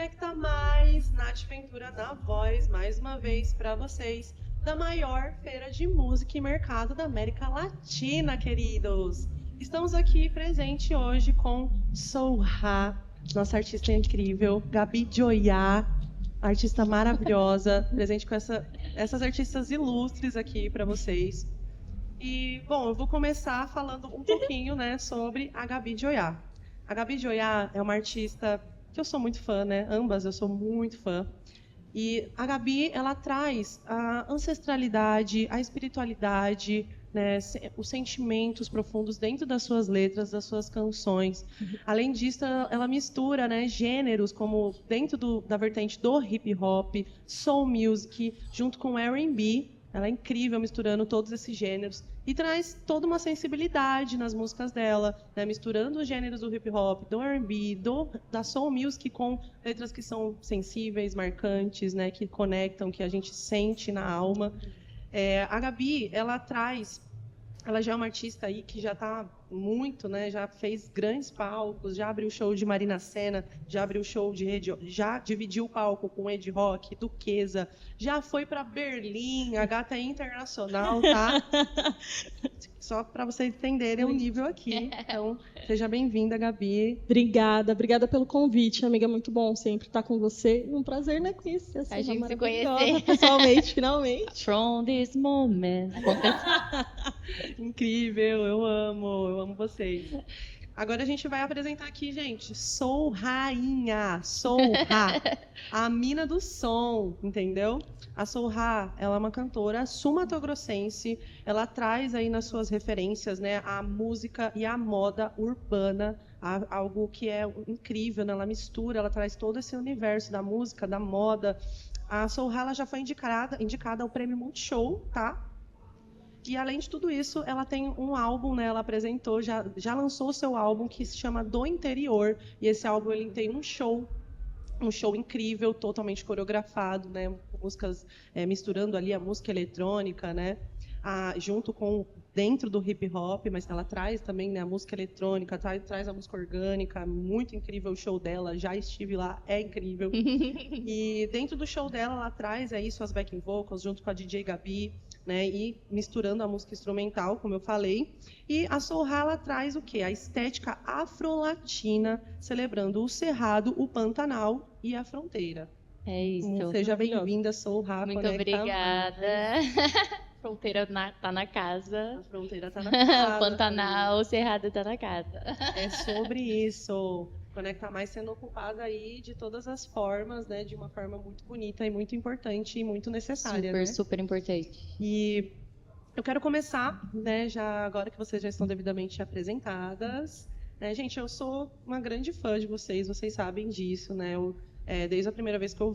Conecta Mais, Nath Ventura na voz, mais uma vez para vocês, da maior feira de música e mercado da América Latina, queridos. Estamos aqui presente hoje com Soulha, nossa artista incrível, Gabi Joiá, artista maravilhosa, presente com essas artistas ilustres aqui para vocês. E, bom, eu vou começar falando um pouquinho, né, sobre a Gabi Joiá. A Gabi Joiá é uma artista que eu sou muito fã, né? Ambas eu sou muito fã. E a Gabi, ela traz a ancestralidade, a espiritualidade, né, os sentimentos profundos dentro das suas letras, das suas canções. Além disso, ela mistura, né, gêneros como dentro da vertente do hip hop, soul music, junto com R&B. Ela é incrível misturando todos esses gêneros e traz toda uma sensibilidade nas músicas dela, né? Misturando os gêneros do hip hop, do R&B, da soul music com letras que são sensíveis, marcantes, né? Que conectam, que a gente sente na alma. A Gabi, ela já é uma artista aí que já está muito, né? Já fez grandes palcos, já abriu show de Marina Sena, já abriu show já dividiu o palco com Ed Rock, Duquesa, já foi para Berlim, a gata é internacional, tá? Só para vocês entenderem o nível aqui. Então, seja bem-vinda, Gabi. Obrigada pelo convite, amiga. Muito bom sempre estar com você. Um prazer, né, conhecer a gente se conhecer pessoalmente, finalmente. From this moment. Incrível, eu amo vocês. Agora a gente vai apresentar aqui, gente, Soulha, a mina do som, entendeu? A Soulha, ela é uma cantora sul-mato-grossense, ela traz aí nas suas referências, né, a música e a moda urbana, algo que é incrível, né? Ela mistura, ela traz todo esse universo da música, da moda. A Soulha, ela já foi indicada ao Prêmio Multishow, tá? E, além de tudo isso, ela tem um álbum, né? Ela apresentou, já lançou o seu álbum, que se chama Do Interior. E esse álbum ele tem um show incrível, totalmente coreografado, né? Músicas misturando ali a música eletrônica, né? Junto com dentro do hip hop, mas ela traz também, né, a música eletrônica, traz a música orgânica, muito incrível o show dela, já estive lá, é incrível. E dentro do show dela, ela traz aí suas backing vocals junto com a DJ Gabi, né, e misturando a música instrumental, como eu falei. E a Soulha, ela traz o quê? A estética afro-latina, celebrando o Cerrado, o Pantanal e a fronteira. É isso. Seja bem-vinda, Soulha. Muito obrigada. A fronteira tá na casa. A fronteira tá na casa. Pantanal, o Cerrado tá na casa. É sobre isso. Conecta Mais sendo ocupada aí de todas as formas, né? De uma forma muito bonita e muito importante e muito necessária. Super, né? super importante. E eu quero começar, né? Já agora que vocês já estão devidamente apresentadas. Né, gente, eu sou uma grande fã de vocês, vocês sabem disso, né? Desde a primeira vez que eu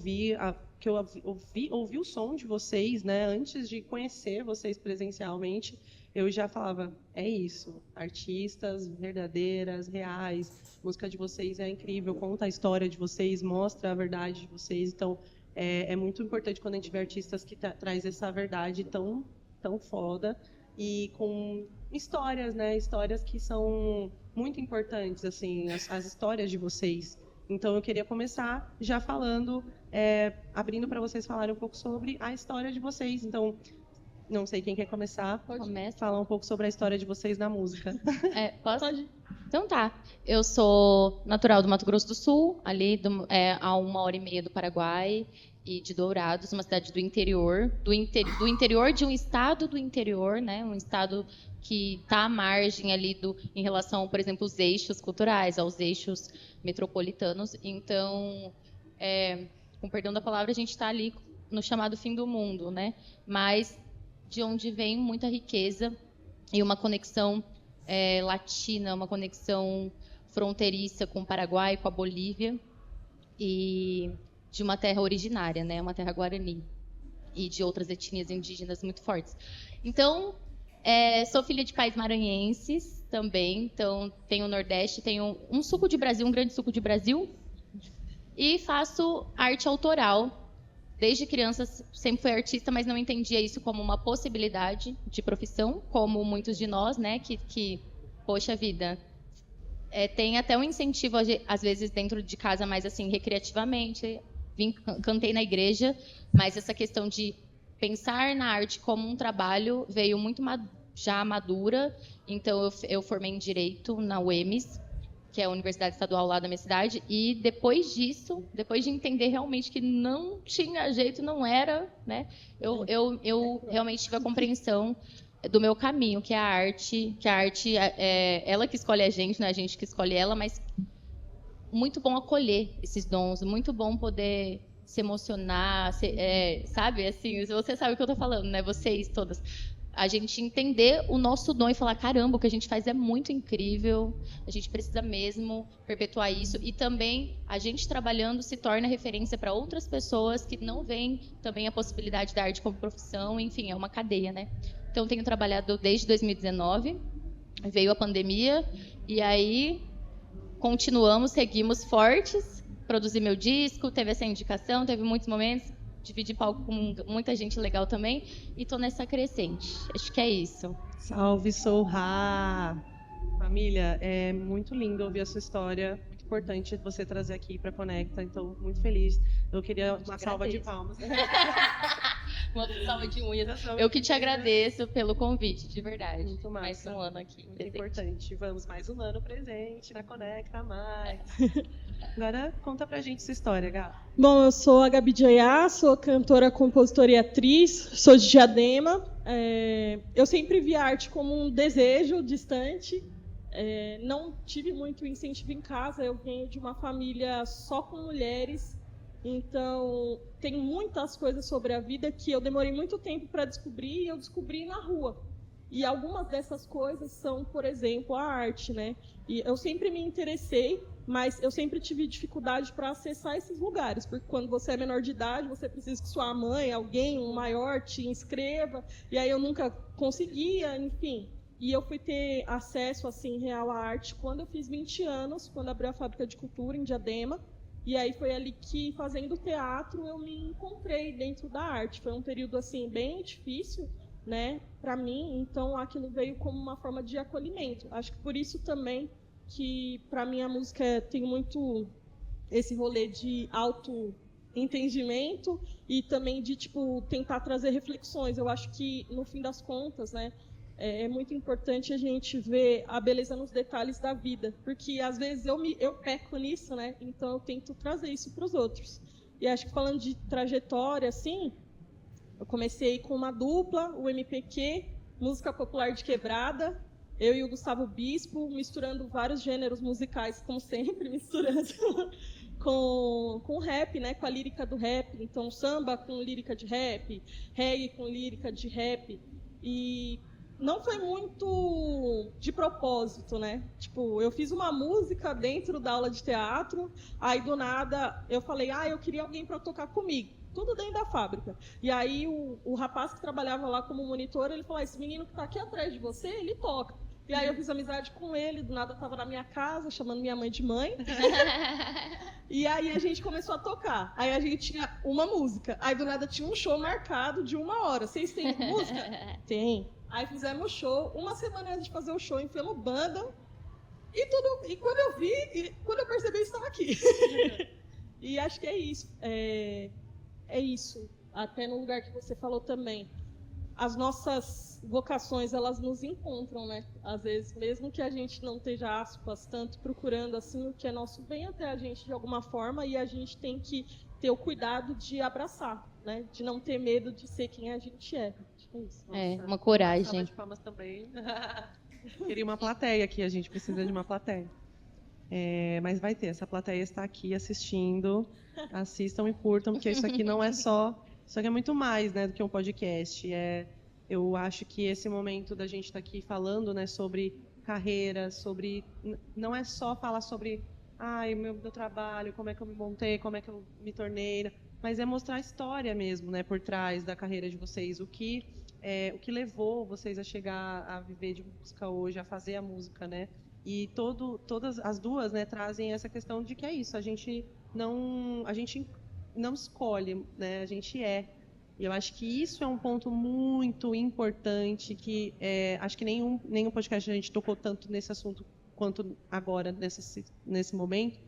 ouvi o som de vocês, né? Antes de conhecer vocês presencialmente, eu já falava, é isso, artistas verdadeiras, reais, a música de vocês é incrível, conta a história de vocês, mostra a verdade de vocês, então é muito importante quando a gente vê artistas que traz essa verdade tão foda e com histórias, né? Histórias que são muito importantes, assim, as histórias de vocês. Então, eu queria começar já falando, abrindo para vocês falarem um pouco sobre a história de vocês. Então, não sei quem quer começar. Pode falar um pouco sobre a história de vocês na música. Posso? Pode. Então tá. Eu sou natural do Mato Grosso do Sul, ali a 1h30 do Paraguai e de Dourados, uma cidade do interior, do interior de um estado do interior, né? Um estado que está à margem ali em relação, por exemplo, aos eixos culturais, aos eixos metropolitanos. Então, com perdão da palavra, a gente está ali no chamado fim do mundo, né? Mas de onde vem muita riqueza e uma conexão latina, uma conexão fronteiriça com o Paraguai, com a Bolívia, e de uma terra originária, né? Uma terra guarani, e de outras etnias indígenas muito fortes. Então, sou filha de pais maranhenses também, então tenho o Nordeste, tenho um suco de Brasil, um grande suco de Brasil, e faço arte autoral. Desde criança sempre fui artista, mas não entendia isso como uma possibilidade de profissão, como muitos de nós, né, que poxa vida, tem até um incentivo, às vezes, dentro de casa, mais assim, recreativamente. Cantei na igreja, mas essa questão de pensar na arte como um trabalho veio muito já madura. Então, eu formei em Direito na UEMS, que é a Universidade Estadual lá da minha cidade, e depois disso, depois de entender realmente que não tinha jeito, não era, né? Eu realmente tive a compreensão do meu caminho, que é a arte, é ela que escolhe a gente, não é a gente que escolhe ela, mas muito bom acolher esses dons, muito bom poder se emocionar, sabe? Assim, você sabe o que eu tô falando, né? Vocês todas. A gente entender o nosso dom e falar, caramba, o que a gente faz é muito incrível, a gente precisa mesmo perpetuar isso. E também, a gente trabalhando se torna referência para outras pessoas que não veem também a possibilidade da arte como profissão, enfim, é uma cadeia, né? Então, tenho trabalhado desde 2019, veio a pandemia, e aí continuamos, seguimos fortes, produzi meu disco, teve essa indicação, teve muitos momentos, dividi palco com muita gente legal também, e tô nessa crescente. Acho que é isso. Salve, Sorra! Família, é muito lindo ouvir a sua história, muito importante você trazer aqui para Conecta, então muito feliz. Eu queria uma salva de palmas. Uma salva de unhas. Eu que te agradeço pelo convite, de verdade. Muito massa. Mais um ano aqui. Muito importante. Vamos, mais um ano presente na Conecta Mais. Agora, conta pra gente sua história, Gá. Bom, eu sou a Gabi Jayá, sou cantora, compositora e atriz, sou de Diadema. Eu sempre vi a arte como um desejo distante. Não tive muito incentivo em casa, eu venho de uma família só com mulheres, então tem muitas coisas sobre a vida que eu demorei muito tempo para descobrir e eu descobri na rua. E algumas dessas coisas são, por exemplo, a arte, né? E eu sempre me interessei, mas eu sempre tive dificuldade para acessar esses lugares, porque quando você é menor de idade, você precisa que sua mãe, alguém, um maior, te inscreva, e aí eu nunca conseguia, enfim. E eu fui ter acesso, assim, real à arte quando eu fiz 20 anos, quando abriu a Fábrica de Cultura em Diadema. E aí foi ali que, fazendo teatro, eu me encontrei dentro da arte. Foi um período, assim, bem difícil, né, para mim. Então, aquilo veio como uma forma de acolhimento. Acho que por isso também que, para mim, a música tem muito esse rolê de autoentendimento e também de, tipo, tentar trazer reflexões. Eu acho que, no fim das contas, né, é muito importante a gente ver a beleza nos detalhes da vida, porque às vezes eu peco nisso, né? Então eu tento trazer isso para os outros. E acho que falando de trajetória, assim, eu comecei com uma dupla, o MPQ, música popular de quebrada, eu e o Gustavo Bispo, misturando vários gêneros musicais, como sempre, misturando com rap, né? Com a lírica do rap. Então, samba com lírica de rap, reggae com lírica de rap. E não foi muito de propósito, né? Tipo, eu fiz uma música dentro da aula de teatro, aí do nada eu falei, eu queria alguém para tocar comigo. Tudo dentro da fábrica. E aí o rapaz que trabalhava lá como monitor, ele falou, esse menino que está aqui atrás de você, ele toca. E aí eu fiz amizade com ele, do nada eu estava na minha casa, chamando minha mãe de mãe. E aí a gente começou a tocar. Aí a gente tinha uma música. Aí do nada tinha um show marcado de 1 hora. Vocês têm música? Tem. Aí fizemos o show, uma semana antes de fazer o show, enfiamos banda, e quando eu vi, quando eu percebi, eu estava aqui. E acho que é isso. É isso. Até no lugar que você falou também. As nossas vocações, elas nos encontram, né? Às vezes, mesmo que a gente não esteja, aspas, tanto procurando assim, o que é nosso vem até a gente de alguma forma, e a gente tem que ter o cuidado de abraçar, né? De não ter medo de ser quem a gente é. Isso. Uma coragem. Salva de palmas também. Queria uma plateia aqui, a gente precisa de uma plateia. Mas vai ter, essa plateia está aqui assistindo. Assistam e curtam, porque isso aqui não é só... Isso aqui é muito mais, né, do que um podcast. Eu acho que esse momento da gente estar aqui falando, né, sobre carreira, sobre... Não é só falar sobre meu trabalho, como é que eu me montei, como é que eu me tornei, mas é mostrar a história mesmo, né, por trás da carreira de vocês, o que levou vocês a chegar a viver de música hoje, a fazer a música, né? E todas as duas, né, trazem essa questão de que é isso, a gente não escolhe, né? A gente é. E eu acho que isso é um ponto muito importante que acho que nenhum podcast a gente tocou tanto nesse assunto quanto agora, nesse momento,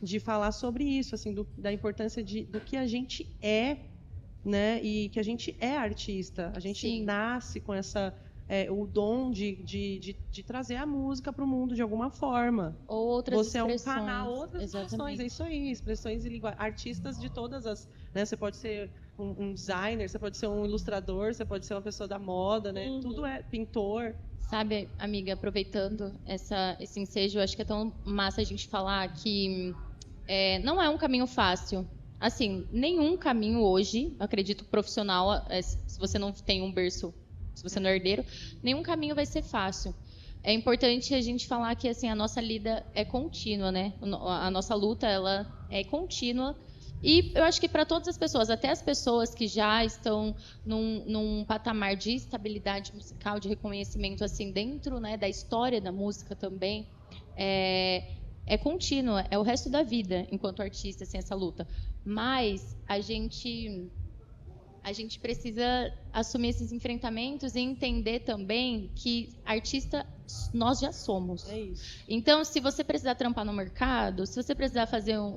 de falar sobre isso, assim, da importância do que a gente é, né? E que a gente é artista. A gente Sim. nasce com o dom de trazer a música para o mundo de alguma forma. Ou outras Você é um expressões. canal, outras expressões, é isso aí, expressões e linguagem. Artistas de todas as... Né? Você pode ser um designer, você pode ser um ilustrador, você pode ser uma pessoa da moda, né? Tudo é pintor. Sabe, amiga, aproveitando esse ensejo, eu acho que é tão massa a gente falar que não é um caminho fácil. Assim, nenhum caminho hoje, acredito, profissional, se você não tem um berço, se você não é herdeiro, nenhum caminho vai ser fácil. É importante a gente falar que assim, a nossa lida é contínua, né? A nossa luta, ela é contínua. E eu acho que para todas as pessoas, até as pessoas que já estão num patamar de estabilidade musical, de reconhecimento assim dentro, né, da história da música também, é contínua, é o resto da vida enquanto artista, assim, essa luta. Mas a gente precisa assumir esses enfrentamentos e entender também que artista nós já somos. É isso. Então, se você precisar trampar no mercado, se você precisar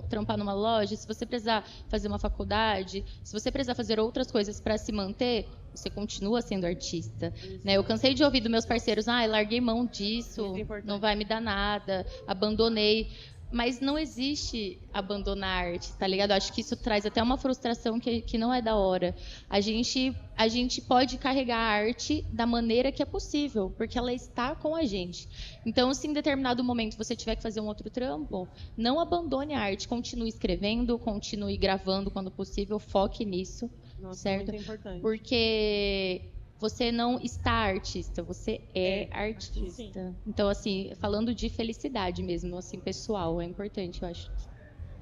trampar numa loja, se você precisar fazer uma faculdade, se você precisar fazer outras coisas para se manter, você continua sendo artista. Né? Eu cansei de ouvir dos meus parceiros, larguei mão disso, não vai me dar nada, abandonei. Mas não existe abandonar a arte, tá ligado? Eu acho que isso traz até uma frustração que não é da hora. A gente pode carregar a arte da maneira que é possível, porque ela está com a gente. Então, se em determinado momento você tiver que fazer um outro trampo, não abandone a arte. Continue escrevendo, continue gravando quando possível, foque nisso. Nossa, certo? muito importante. Porque você não está artista, você é artista. Sim. Então, assim, falando de felicidade mesmo, assim, pessoal, é importante, eu acho.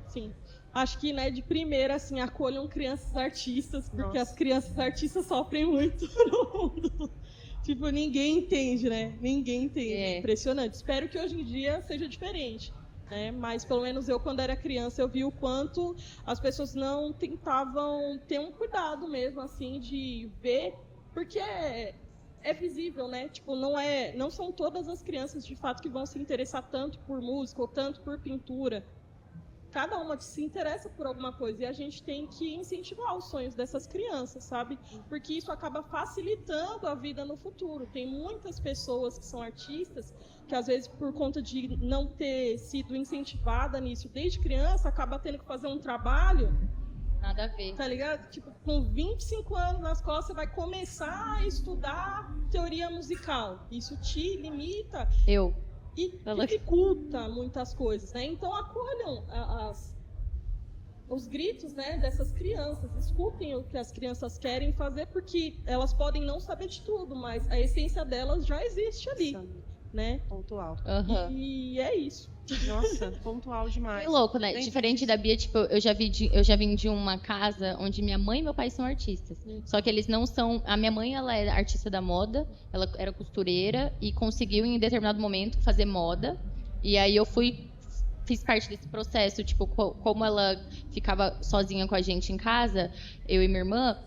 Sim. Acho que, né, de primeira, assim, acolham crianças artistas, porque as crianças artistas sofrem muito no mundo. Tipo, ninguém entende, né? Ninguém entende. É impressionante. Espero que hoje em dia seja diferente. Né? Mas, pelo menos eu, quando era criança, eu vi o quanto as pessoas não tentavam ter um cuidado mesmo, assim, de ver... Porque é visível, né? Tipo, não são todas as crianças, de fato, que vão se interessar tanto por música ou tanto por pintura. Cada uma se interessa por alguma coisa e a gente tem que incentivar os sonhos dessas crianças, sabe? Porque isso acaba facilitando a vida no futuro. Tem muitas pessoas que são artistas que, às vezes, por conta de não ter sido incentivada nisso desde criança, acaba tendo que fazer um trabalho... Nada a ver. Tá ligado? Tipo, com 25 anos nas costas, você vai começar a estudar teoria musical. Isso te limita e dificulta muitas coisas, né? Então, acolham os gritos, né, dessas crianças. Escutem o que as crianças querem fazer, porque elas podem não saber de tudo, mas a essência delas já existe ali, né? Pontual. Uhum. E é isso. Nossa, pontual demais. É louco, né? Diferente da Bia, tipo, eu já vim de uma casa onde minha mãe e meu pai são artistas. Só que eles não são... A minha mãe, ela é artista da moda, ela era costureira e conseguiu, em determinado momento, fazer moda. E aí eu fiz parte desse processo, tipo, como ela ficava sozinha com a gente em casa, eu e minha irmã...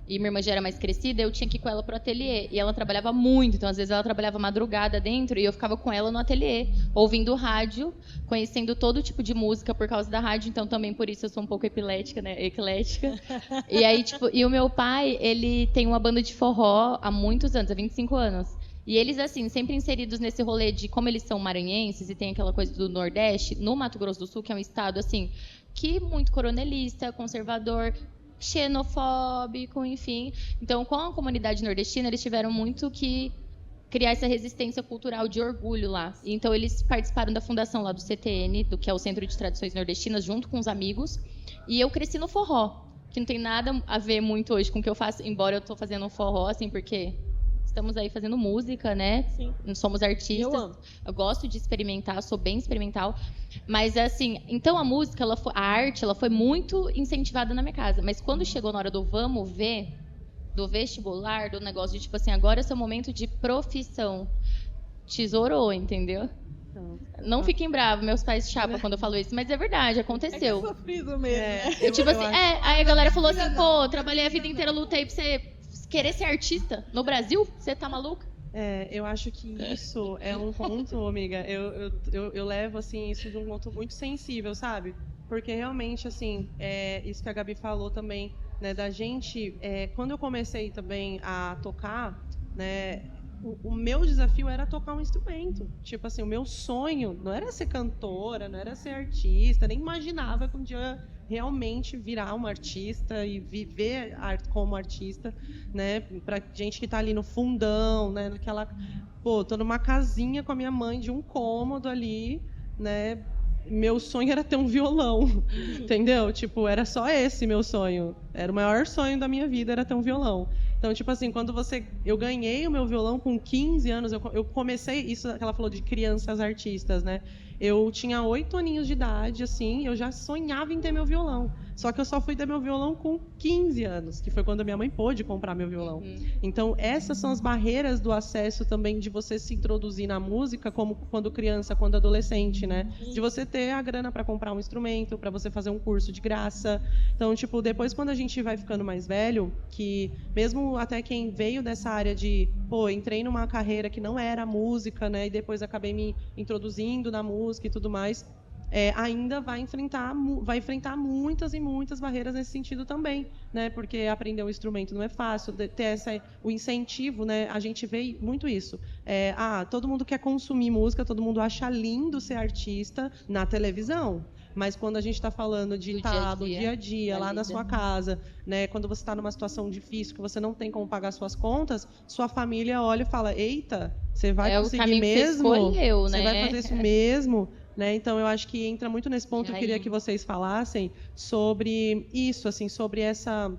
E minha irmã já era mais crescida, eu tinha que ir com ela pro ateliê. E ela trabalhava muito, então às vezes ela trabalhava madrugada dentro e eu ficava com ela no ateliê, ouvindo rádio, conhecendo todo tipo de música por causa da rádio, então também por isso eu sou um pouco epilética, né? Eclética. E aí, tipo, e o meu pai, ele tem uma banda de forró há muitos anos, há 25 anos. E eles, assim, sempre inseridos nesse rolê de como eles são maranhenses e tem aquela coisa do Nordeste, no Mato Grosso do Sul, que é um estado, assim, que muito coronelista, conservador, xenofóbico, enfim. Então, com a comunidade nordestina, eles tiveram muito que criar essa resistência cultural de orgulho lá. Então, eles participaram da fundação lá do CTN, que é o Centro de Tradições Nordestinas, junto com os amigos. E eu cresci no forró, que não tem nada a ver muito hoje com o que eu faço, embora eu estou fazendo um forró, assim, porque estamos aí fazendo música, né? Sim. Somos artistas. Eu amo. Eu gosto de experimentar, sou bem experimental. Mas, assim, então a música, a arte, ela foi muito incentivada na minha casa. Mas quando chegou na hora do vamos ver, do vestibular, do negócio de, tipo assim, agora é seu momento de profissão. Tesourou, entendeu? Não fiquem bravos, meus pais chapam quando eu falo isso, mas é verdade, aconteceu. É que sofrido mesmo, né? Aí a galera falou assim, pô, trabalhei a vida inteira, lutei pra você querer ser artista no Brasil? Você tá maluca? Eu acho que isso é um ponto, amiga. Eu levo assim isso de um ponto muito sensível, sabe? Porque realmente, assim, isso que a Gabi falou também, né, da gente. Quando eu comecei também a tocar, né, o meu desafio era tocar um instrumento. Tipo assim, o meu sonho não era ser cantora, não era ser artista, nem imaginava que um dia eu ia realmente virar uma artista e viver como artista, né? Pra gente que tá ali no fundão, né? Naquela. Pô, tô numa casinha com a minha mãe de um cômodo ali, né? Meu sonho era ter um violão, entendeu? Tipo, era só esse meu sonho. Era o maior sonho da minha vida, era ter um violão. Então, tipo assim, eu ganhei o meu violão com 15 anos, eu comecei, isso que ela falou de crianças artistas, né? Eu tinha 8 aninhos de idade, assim, eu já sonhava em ter meu violão. Só que eu só fui ter meu violão com 15 anos, que foi quando a minha mãe pôde comprar meu violão. Então, essas são as barreiras do acesso também de você se introduzir na música, como quando criança, quando adolescente, né? De você ter a grana para comprar um instrumento, para você fazer um curso de graça. Então, tipo, depois quando a gente vai ficando mais velho, que mesmo até quem veio dessa área de, pô, entrei numa carreira que não era música, né? E depois acabei me introduzindo na música e tudo mais, ainda vai enfrentar muitas e muitas barreiras nesse sentido também, né? Porque aprender um instrumento não é fácil, ter o incentivo, né? A gente vê muito isso. Todo mundo quer consumir música, todo mundo acha lindo ser artista na televisão. Mas quando a gente está falando de estar no dia a dia, lá na sua casa, né? Quando você está numa situação difícil, que você não tem como pagar suas contas, sua família olha e fala: eita, você vai conseguir mesmo? Que você escolheu, você né? vai fazer isso mesmo? Né? Então, eu acho que entra muito nesse ponto. Eu queria que vocês falassem sobre isso, assim, sobre essa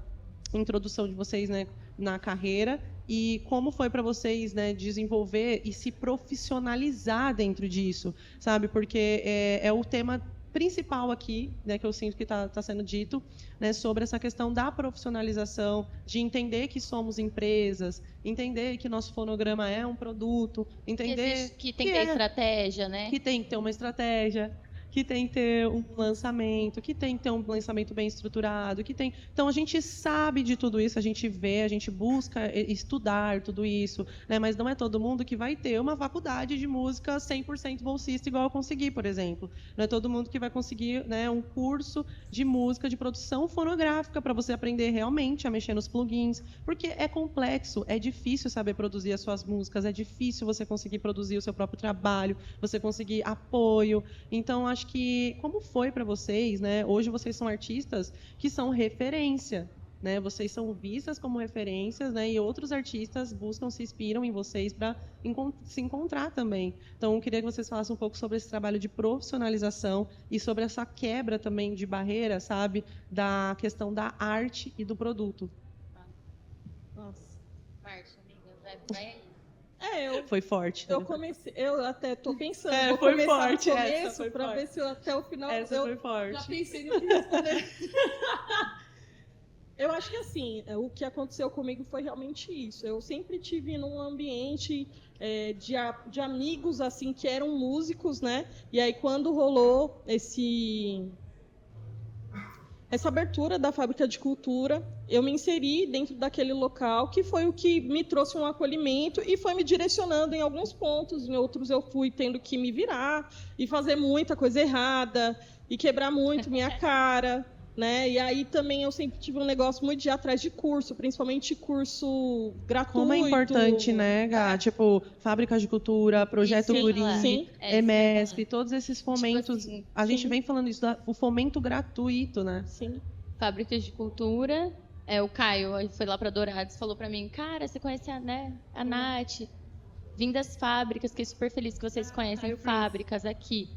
introdução de vocês, né, na carreira e como foi para vocês, né, desenvolver e se profissionalizar dentro disso, sabe? Porque é o tema principal aqui, né, que eu sinto que está sendo dito, né, sobre essa questão da profissionalização, de entender que somos empresas, entender que nosso fonograma é um produto, entender que tem que ter estratégia, né? Que tem que ter uma estratégia, que tem que ter um lançamento, que tem que ter um lançamento bem estruturado, que tem. Então a gente sabe de tudo isso, a gente vê, a gente busca estudar tudo isso, né? Mas não é todo mundo que vai ter uma faculdade de música 100% bolsista igual eu consegui, por exemplo. Não é todo mundo que vai conseguir, né, um curso de música de produção fonográfica para você aprender realmente a mexer nos plugins, porque é complexo, é difícil saber produzir as suas músicas, é difícil você conseguir produzir o seu próprio trabalho, você conseguir apoio. Então acho que como foi para vocês, né? Hoje vocês são artistas que são referência, né? Vocês são vistas como referências, né? E outros artistas se inspiram em vocês para se encontrar também. Então eu queria que vocês falassem um pouco sobre esse trabalho de profissionalização e sobre essa quebra também de barreira, sabe, da questão da arte e do produto. Nossa. Márcia, amiga, vai aí. Foi forte. Eu comecei, eu até tô pensando, vou foi começar forte, no começo para forte. ver se até o final Essa foi forte. já pensei no que responder. Eu acho que assim, o que aconteceu comigo foi realmente isso. Eu sempre tive num ambiente de amigos assim que eram músicos, né? E aí quando rolou essa abertura da Fábrica de Cultura, eu me inseri dentro daquele local, que foi o que me trouxe um acolhimento e foi me direcionando em alguns pontos, em outros eu fui tendo que me virar e fazer muita coisa errada e quebrar muito minha cara, né? E aí também eu sempre tive um negócio muito de ir atrás de curso, principalmente curso gratuito. Como é importante, né, Gá? Tipo, Fábrica de Cultura, Projeto Guri, EMESP, todos esses fomentos. Tipo assim, a gente vem falando isso, o fomento gratuito, né? Sim. Fábricas de Cultura. O Caio foi lá para Dourados, falou para mim, cara, você conhece a Nath? Vim das fábricas, fiquei super feliz que vocês conhecem fábricas aqui.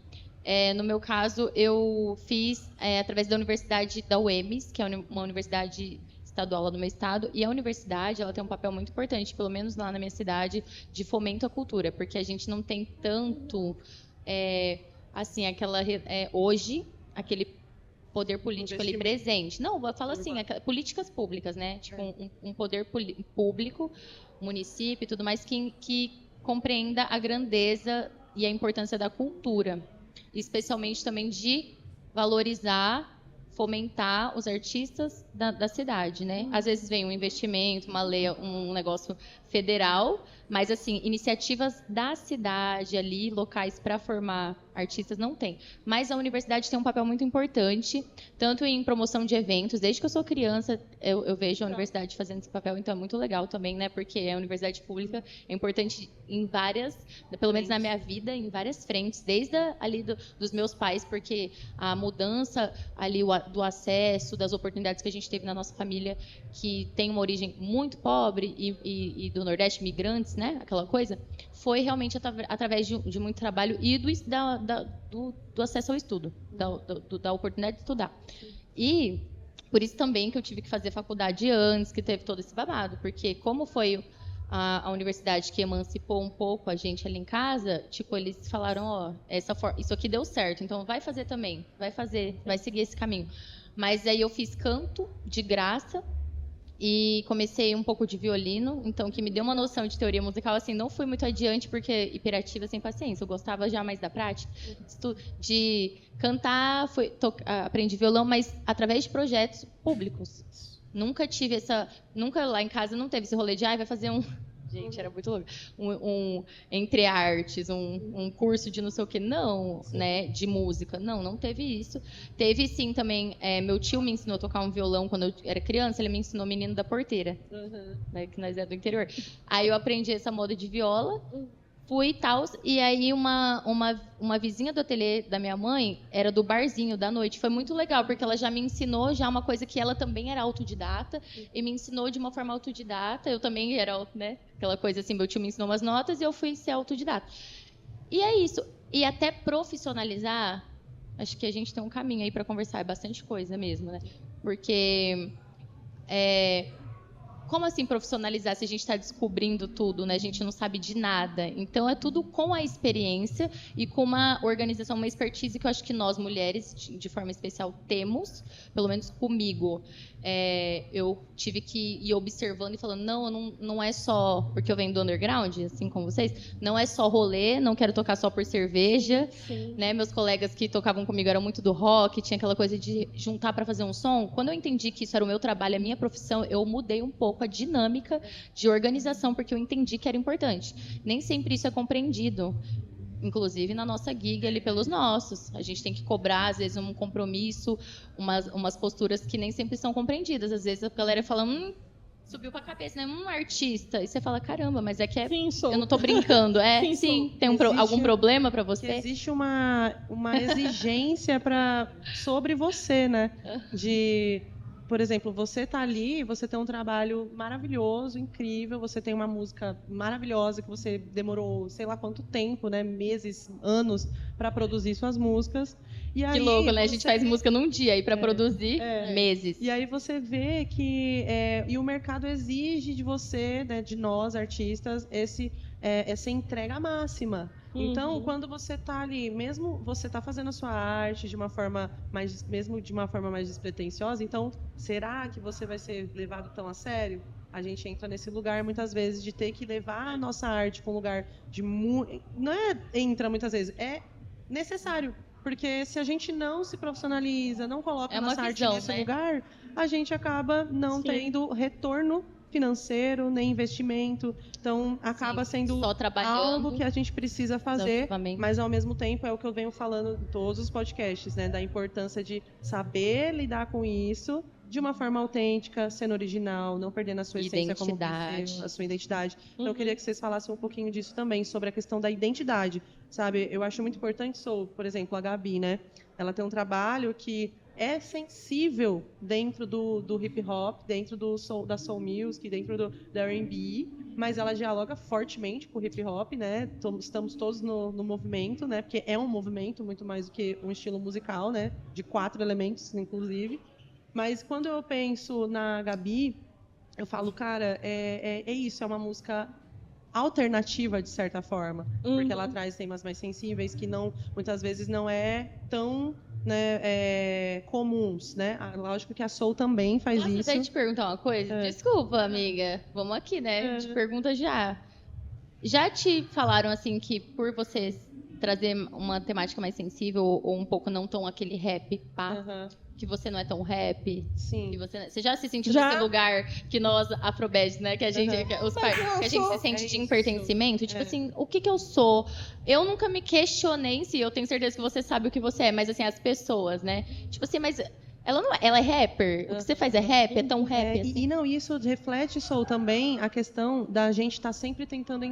No meu caso, eu fiz através da Universidade da UEMS, que é uma universidade estadual lá do meu estado, e a universidade ela tem um papel muito importante, pelo menos lá na minha cidade, de fomento à cultura, porque a gente não tem tanto, assim, hoje, aquele poder político ali presente. Não, eu falo assim, políticas públicas, né? Tipo, um poder público, município e tudo mais, que compreenda a grandeza e a importância da cultura. Especialmente também de valorizar fomentar os artistas da cidade, né? Às vezes vem um investimento, uma lei, um negócio federal, mas assim, iniciativas da cidade ali, locais para formar artistas não tem. Mas a universidade tem um papel muito importante, tanto em promoção de eventos. Desde que eu sou criança, eu vejo a universidade fazendo esse papel, então é muito legal também, né? Porque a universidade pública é importante em várias, pelo menos na minha vida, em várias frentes, desde ali dos meus pais, porque a mudança ali do acesso, das oportunidades que a gente teve na nossa família, que tem uma origem muito pobre e do Nordeste, migrantes, né? Aquela coisa, foi realmente através de muito trabalho e do acesso ao estudo, da oportunidade de estudar. E por isso também que eu tive que fazer faculdade antes, que teve todo esse babado, porque como foi a universidade que emancipou um pouco a gente ali em casa, tipo, eles falaram, ó, isso aqui deu certo, então vai fazer também, vai seguir esse caminho. Mas aí eu fiz canto de graça e comecei um pouco de violino, então que me deu uma noção de teoria musical, assim, não fui muito adiante porque hiperativa sem paciência, eu gostava já mais da prática, de cantar, aprendi violão, mas através de projetos públicos. Nunca lá em casa não teve esse rolê de, vai fazer gente, era muito louco, entre artes, um curso de não sei o quê, não, né, de música, não teve isso. Teve sim também, meu tio me ensinou a tocar um violão quando eu era criança, ele me ensinou Menino da Porteira, né, que nós é do interior. Aí eu aprendi essa moda de viola, fui e tal, e aí uma vizinha do ateliê da minha mãe era do barzinho da noite. Foi muito legal, porque ela já me ensinou já uma coisa que ela também era autodidata, e me ensinou de uma forma autodidata. Eu também era, né, aquela coisa assim, meu tio me ensinou umas notas e eu fui ser autodidata. E é isso. E até profissionalizar, acho que a gente tem um caminho aí para conversar, é bastante coisa mesmo, né? Porque como assim profissionalizar se a gente está descobrindo tudo, né? A gente não sabe de nada. Então, é tudo com a experiência e com uma organização, uma expertise que eu acho que nós, mulheres, de forma especial, temos, pelo menos comigo. Eu tive que ir observando e falando, não é só, porque eu venho do underground, assim como vocês, não é só rolê, não quero tocar só por cerveja. Né? Meus colegas que tocavam comigo eram muito do rock, tinha aquela coisa de juntar para fazer um som. Quando eu entendi que isso era o meu trabalho, a minha profissão, eu mudei um pouco a dinâmica de organização, porque eu entendi que era importante. Nem sempre isso é compreendido, inclusive na nossa gig ali pelos nossos. A gente tem que cobrar, às vezes, um compromisso, umas posturas que nem sempre são compreendidas. Às vezes a galera fala, subiu com a cabeça, né? Artista. E você fala, caramba, mas é que eu não tô brincando. Sim, tem algum problema para você? Existe uma exigência sobre você, né? Por exemplo, você está ali, você tem um trabalho maravilhoso, incrível, você tem uma música maravilhosa que você demorou sei lá quanto tempo, né, meses, anos, para produzir suas músicas. E aí, que louco, né? A gente faz música num dia e para produzir meses. E aí você vê que e o mercado exige de você, né, de nós artistas, essa entrega máxima. Então, quando você está ali, mesmo você está fazendo a sua arte de uma forma mais despretensiosa, então, será que você vai ser levado tão a sério? A gente entra nesse lugar, muitas vezes, de ter que levar a nossa arte para um lugar de... Não entra, muitas vezes, é necessário. Porque se a gente não se profissionaliza, não coloca a nossa arte nesse lugar, a gente acaba não tendo retorno financeiro, nem investimento. Então, acaba sendo algo que a gente precisa fazer, mas, ao mesmo tempo, é o que eu venho falando em todos os podcasts, né? Da importância de saber lidar com isso de uma forma autêntica, sendo original, não perdendo a sua essência como você, a sua identidade. Então, eu queria que vocês falassem um pouquinho disso também, sobre a questão da identidade, sabe? Eu acho muito importante, por exemplo, a Gabi, né? Ela tem um trabalho que é sensível dentro do hip hop, dentro da soul music, dentro do R&B, mas ela dialoga fortemente com o hip hop, né? Estamos todos no movimento, né? Porque é um movimento muito mais do que um estilo musical, né? De 4 elementos, inclusive. Mas quando eu penso na Gabi, eu falo, cara, é isso, é uma música alternativa, de certa forma, porque ela traz temas mais sensíveis que muitas vezes não é tão, né, comuns, né? Lógico que a soul também faz isso. Posso até te perguntar uma coisa? Desculpa, amiga. Vamos aqui, né? Te pergunta já. Já te falaram, assim, que por você trazer uma temática mais sensível ou um pouco não tão aquele rap, pá, que você não é tão rap? Sim. Que você já se sentiu Já. nesse lugar que nós, afrobeds, né? Que a gente, que a gente se sente de impertencimento? Tipo assim, o que eu sou? Eu nunca me questionei em si, eu tenho certeza que você sabe o que você é, mas assim, as pessoas, né? Tipo assim, mas ela não é, ela é rapper? O que você faz é rap? É tão rap assim? E não, isso reflete, Sol, também a questão da gente estar sempre tentando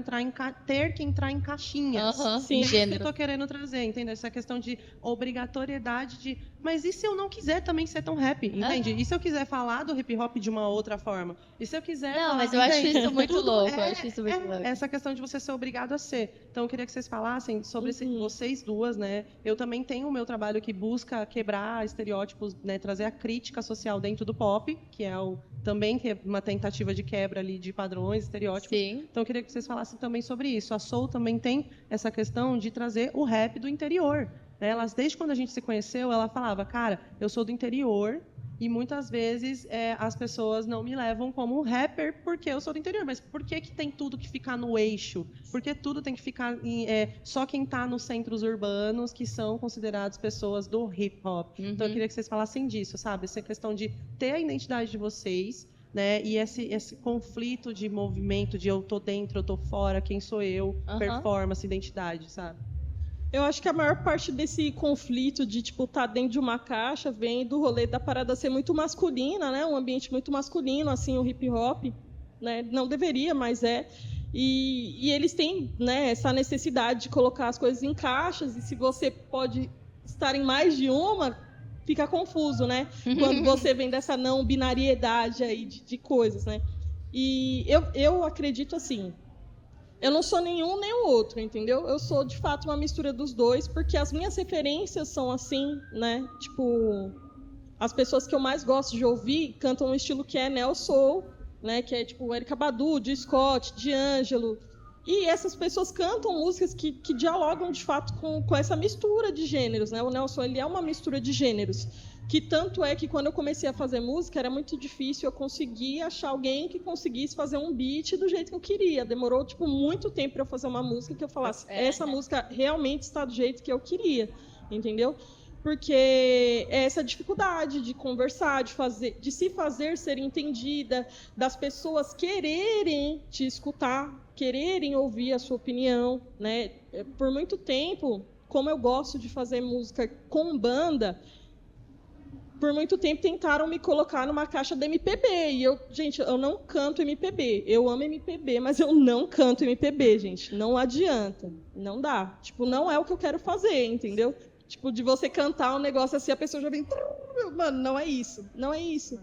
ter que entrar em caixinhas. Aham, Sim. em É isso que eu gênero. tô querendo trazer, entendeu? Essa questão de obrigatoriedade de... Mas e se eu não quiser também ser tão rap, entende? E se eu quiser falar do hip hop de uma outra forma? E se eu quiser Não, falar... mas eu acho entende? isso muito Tudo louco, eu acho isso muito louco. essa questão de você ser obrigado a ser. Então, eu queria que vocês falassem sobre vocês duas, né? Eu também tenho o meu trabalho que busca quebrar estereótipos, né? Trazer a crítica social dentro do pop, que é também que é uma tentativa de quebra ali de padrões, estereótipos. Sim. Então, eu queria que vocês falassem também sobre isso. A Soul também tem essa questão de trazer o rap do interior. Elas, desde quando a gente se conheceu, ela falava, cara, eu sou do interior e muitas vezes as pessoas não me levam como um rapper porque eu sou do interior. Mas por que tem tudo que ficar no eixo? Por que tudo tem que ficar só quem está nos centros urbanos que são considerados pessoas do hip hop? Então eu queria que vocês falassem disso, sabe? Essa questão de ter a identidade de vocês, né? E esse conflito de movimento, de eu tô dentro, eu tô fora, quem sou eu, performance, identidade, sabe? Eu acho que a maior parte desse conflito de, tipo, estar dentro de uma caixa vem do rolê da parada ser muito masculina, né? Um ambiente muito masculino, assim, o hip hop, né? Não deveria, mas é. E eles têm, né, essa necessidade de colocar as coisas em caixas, e se você pode estar em mais de uma, fica confuso, né? Quando você vem dessa não binariedade aí de coisas, né? E eu acredito assim... Eu não sou nenhum nem o outro, entendeu? Eu sou, de fato, uma mistura dos dois, porque as minhas referências são assim, né? Tipo, as pessoas que eu mais gosto de ouvir cantam um estilo que é neo soul, né? Que é tipo Erykah Badu, Jill Scott, D'Angelo. E essas pessoas cantam músicas que dialogam, de fato, com essa mistura de gêneros, né? O neo soul, ele é uma mistura de gêneros. Que tanto é que quando eu comecei a fazer música, era muito difícil eu conseguir achar alguém que conseguisse fazer um beat do jeito que eu queria. Demorou, tipo, muito tempo para eu fazer uma música que eu falasse, essa música realmente está do jeito que eu queria, entendeu? Porque é essa dificuldade de conversar, de se fazer ser entendida, das pessoas quererem te escutar, quererem ouvir a sua opinião, né? Por muito tempo, como eu gosto de fazer música com banda, por muito tempo tentaram me colocar numa caixa da MPB. E gente, eu não canto MPB. Eu amo MPB, mas eu não canto MPB, gente. Não adianta. Não dá. Tipo, não é o que eu quero fazer, entendeu? Tipo, de você cantar um negócio assim, a pessoa já vem... Mano, não é isso. Não é isso.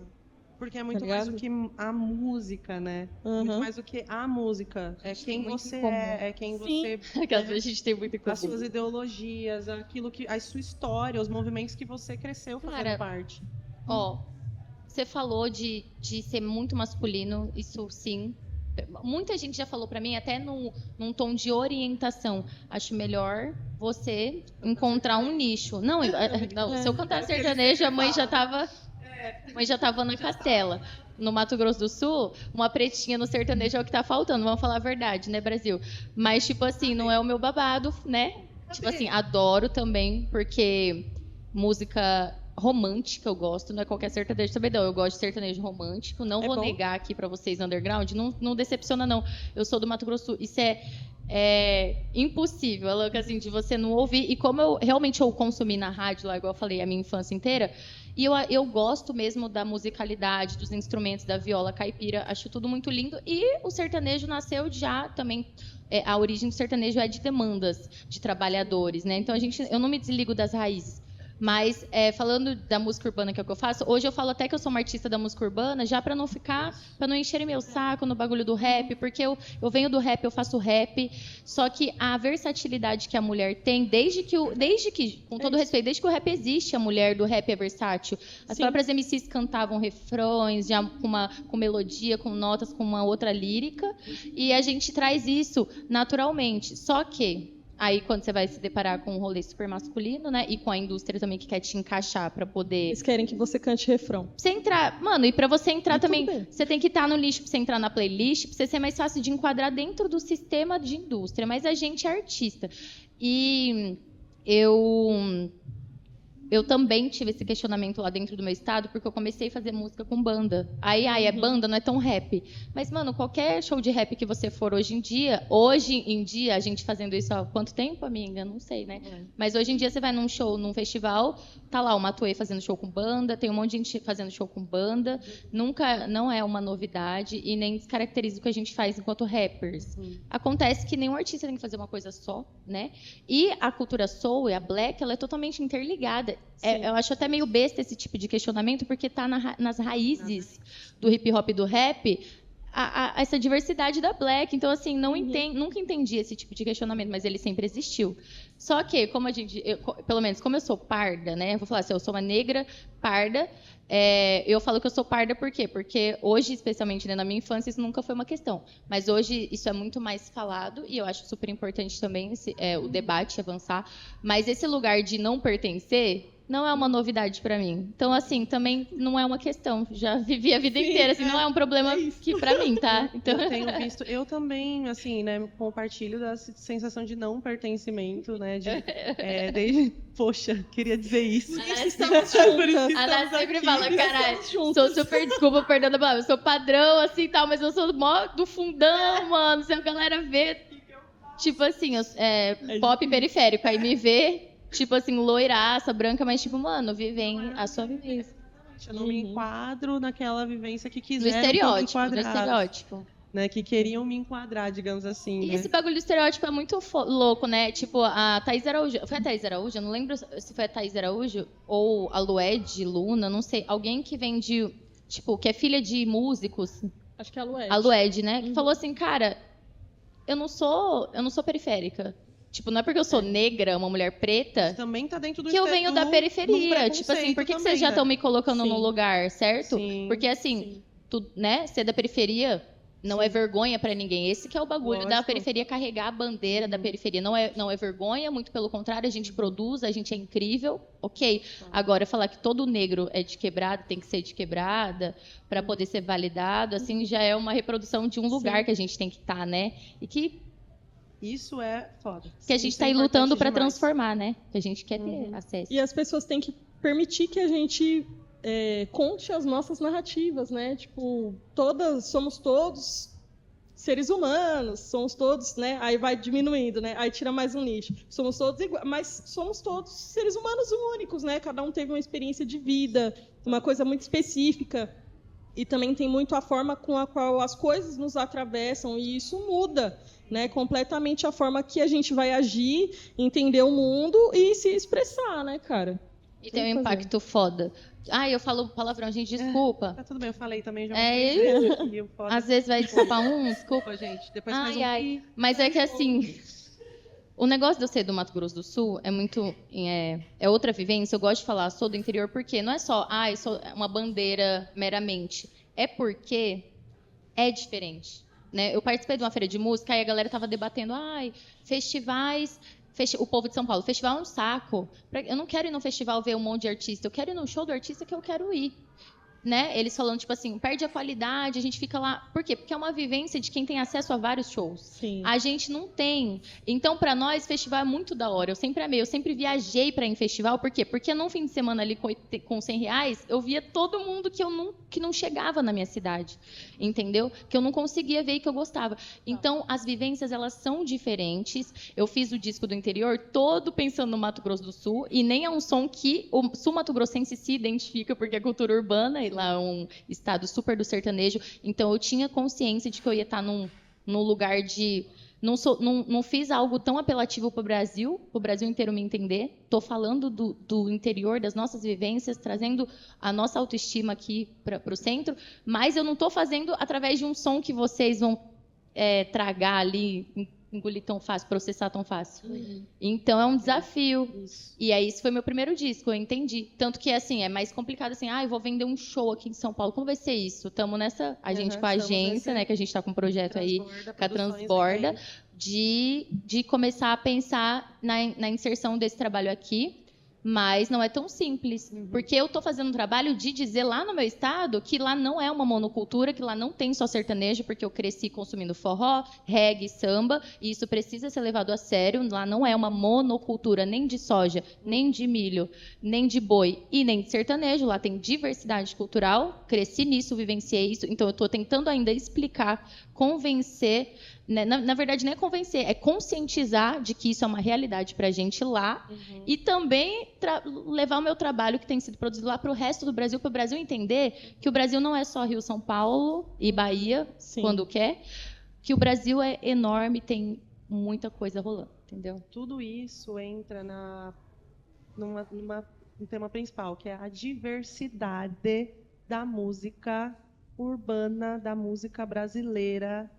Porque é muito mais do que a música, né? Muito mais do que a música. É quem você é quem você... Aquelas vezes a gente tem muito em comum. As suas ideologias, a sua história, os movimentos que você cresceu fazendo parte. Ó, você falou de ser muito masculino, isso sim. Muita gente já falou pra mim, até num tom de orientação. Acho melhor você encontrar um nicho. Não, se eu cantar sertanejo, a mãe já tava na Castela. No Mato Grosso do Sul, uma pretinha no sertanejo é o que tá faltando, vamos falar a verdade, né, Brasil? Mas, tipo assim, não é o meu babado, né? Tipo assim, adoro também, porque música romântica eu gosto, não é qualquer sertanejo também não. Eu gosto de sertanejo romântico, não vou negar aqui pra vocês, underground, não decepciona não. Eu sou do Mato Grosso do Sul, isso é impossível, é louco, assim, de você não ouvir. E como eu realmente consumi na rádio lá, igual eu falei, a minha infância inteira, e eu gosto mesmo da musicalidade, dos instrumentos, da viola caipira, acho tudo muito lindo. E o sertanejo nasceu já também... a origem do sertanejo é de demandas de trabalhadores, né? Então eu não me desligo das raízes. Mas, falando da música urbana, que é o que eu faço, hoje eu falo até que eu sou uma artista da música urbana, já para não encherem meu saco no bagulho do rap, porque eu venho do rap, eu faço rap, só que a versatilidade que a mulher tem, desde que, com todo respeito, desde que o rap existe, a mulher do rap é versátil. As próprias MCs cantavam refrões, já com melodia, com notas, com uma outra lírica, e a gente traz isso naturalmente. Só que aí, quando você vai se deparar com um rolê super masculino, né? E com a indústria também que quer te encaixar pra poder... Eles querem que você cante refrão. Pra você entrar... Mano, e pra você entrar também, você tem que estar no lixo pra você entrar na playlist, pra você ser mais fácil de enquadrar dentro do sistema de indústria. Mas a gente é artista. E eu eu também tive esse questionamento lá dentro do meu estado, porque eu comecei a fazer música com banda. Aí é banda, não é tão rap. Mas, mano, qualquer show de rap que você for hoje em dia, a gente fazendo isso há quanto tempo, amiga? Não sei, né? Mas hoje em dia você vai num show, num festival, tá lá o Matuê fazendo show com banda, tem um monte de gente fazendo show com banda. Nunca, não é uma novidade e nem descaracteriza o que a gente faz enquanto rappers. Acontece que nenhum artista tem que fazer uma coisa só, né? E a cultura soul e a black, ela é totalmente interligada. Eu acho até meio besta esse tipo de questionamento, porque está nas raízes do hip hop e do rap essa diversidade da black. Então, assim, nunca entendi esse tipo de questionamento, mas ele sempre existiu. Só que, como pelo menos, como eu sou parda, né? Eu vou falar assim, eu sou uma negra parda. Eu falo que eu sou parda por quê? Porque hoje, especialmente, né, na minha infância, isso nunca foi uma questão. Mas hoje isso é muito mais falado e eu acho super importante também o debate avançar. Mas esse lugar de não pertencer não é uma novidade para mim. Então, assim, também não é uma questão. Já vivi a vida inteira, assim, não é um problema que para mim, tá? Então... Eu tenho visto, eu também, assim, né, compartilho da sensação de não pertencimento, né, poxa, queria dizer isso. A Nath sempre fala, caralho, sou super, desculpa, perdão da palavra, eu sou padrão, assim, tal, mas eu sou mó do fundão, mano, se a galera vê, tipo assim, pop periférico, aí me vê, tipo assim, loiraça, branca, mas tipo, mano, vivem a sua vivência. Eu não me enquadro naquela vivência que quiseram do estereótipo. Né, que queriam me enquadrar, digamos assim. E né? esse bagulho do estereótipo é muito louco, né? Tipo, a Thaís Araújo... Foi a Thaís Araújo? Eu não lembro se foi a Thaís Araújo ou a Lued Luna, não sei. Alguém que vem de... Tipo, que é filha de músicos. Acho que é a Lued. A Lued, né? Que falou assim, cara, eu não sou periférica. Tipo, não é porque eu sou negra, uma mulher preta, também tá dentro do que eu venho da periferia. Tipo assim, por que vocês já estão me colocando no lugar, certo? Sim, porque assim, né? Ser da periferia não é vergonha pra ninguém. Esse que é o bagulho da periferia, carregar a bandeira da periferia. Não é vergonha, muito pelo contrário, a gente produz, a gente é incrível, ok. Agora, falar que todo negro é de quebrada, tem que ser de quebrada, pra poder ser validado, assim, já é uma reprodução de um lugar que a gente tem que estar, né? E que... Isso é foda. Que a gente tá aí lutando pra transformar, né? Que a gente quer ter acesso. E as pessoas têm que permitir que a gente... conte as nossas narrativas, né? Tipo, somos todos seres humanos, somos todos, né? Aí vai diminuindo, né? Aí tira mais um nicho. Somos todos iguais, mas somos todos seres humanos únicos, né? Cada um teve uma experiência de vida, uma coisa muito específica. E também tem muito a forma com a qual as coisas nos atravessam, e isso muda, né, completamente a forma que a gente vai agir, entender o mundo e se expressar, né, cara? E tem um impacto foda. Eu falo palavrão, gente, desculpa. Tá tudo bem, eu falei também já. Às vezes vai desculpar Desculpa, gente. Depois mais um. Mas é que assim, o negócio de eu ser do Mato Grosso do Sul é muito... É outra vivência. Eu gosto de falar, sou do interior, porque não é só, eu sou uma bandeira meramente. É porque é diferente. Né? Eu participei de uma feira de música e a galera tava debatendo, festivais... O povo de São Paulo, festival é um saco. Eu não quero ir no festival ver um monte de artista, eu quero ir no show do artista que eu quero ir. Né? Eles falando, tipo assim, perde a qualidade, a gente fica lá... Por quê? Porque é uma vivência de quem tem acesso a vários shows. Sim. A gente não tem. Então, pra nós, festival é muito da hora. Eu sempre amei, eu sempre viajei pra ir em festival. Por quê? Porque num fim de semana ali com R$100, eu via todo mundo que não chegava na minha cidade. Entendeu? Que eu não conseguia ver e que eu gostava. Então, as vivências, elas são diferentes. Eu fiz o disco do interior todo pensando no Mato Grosso do Sul. E nem é um som que o sul-mato-grossense se identifica, porque é cultura urbana, lá um estado super do sertanejo, então eu tinha consciência de que eu ia estar num lugar de... Não fiz algo tão apelativo para o Brasil inteiro me entender. Estou falando do interior, das nossas vivências, trazendo a nossa autoestima aqui para o centro, mas eu não estou fazendo através de um som que vocês vão tragar ali, engolir tão fácil, processar tão fácil. Então é um desafio. E aí esse foi meu primeiro disco, eu entendi. Tanto que assim, é mais complicado assim, eu vou vender um show aqui em São Paulo. Como vai ser isso? Estamos nessa, a gente com a agência, né, que a gente está com um projeto aí, com a Transborda, de começar a pensar na inserção desse trabalho aqui. Mas não é tão simples, porque eu estou fazendo um trabalho de dizer lá no meu estado que lá não é uma monocultura, que lá não tem só sertanejo, porque eu cresci consumindo forró, reggae, samba, e isso precisa ser levado a sério. Lá não é uma monocultura nem de soja, nem de milho, nem de boi e nem de sertanejo. Lá tem diversidade cultural, cresci nisso, vivenciei isso, então eu estou tentando ainda explicar, convencer, né? Na verdade, não é convencer, é conscientizar de que isso é uma realidade para a gente lá e também levar o meu trabalho que tem sido produzido lá para o resto do Brasil, para o Brasil entender que o Brasil não é só Rio, São Paulo e Bahia, quando quer, que o Brasil é enorme, tem muita coisa rolando, entendeu? Tudo isso entra no tema principal, que é a diversidade da música urbana, da música brasileira,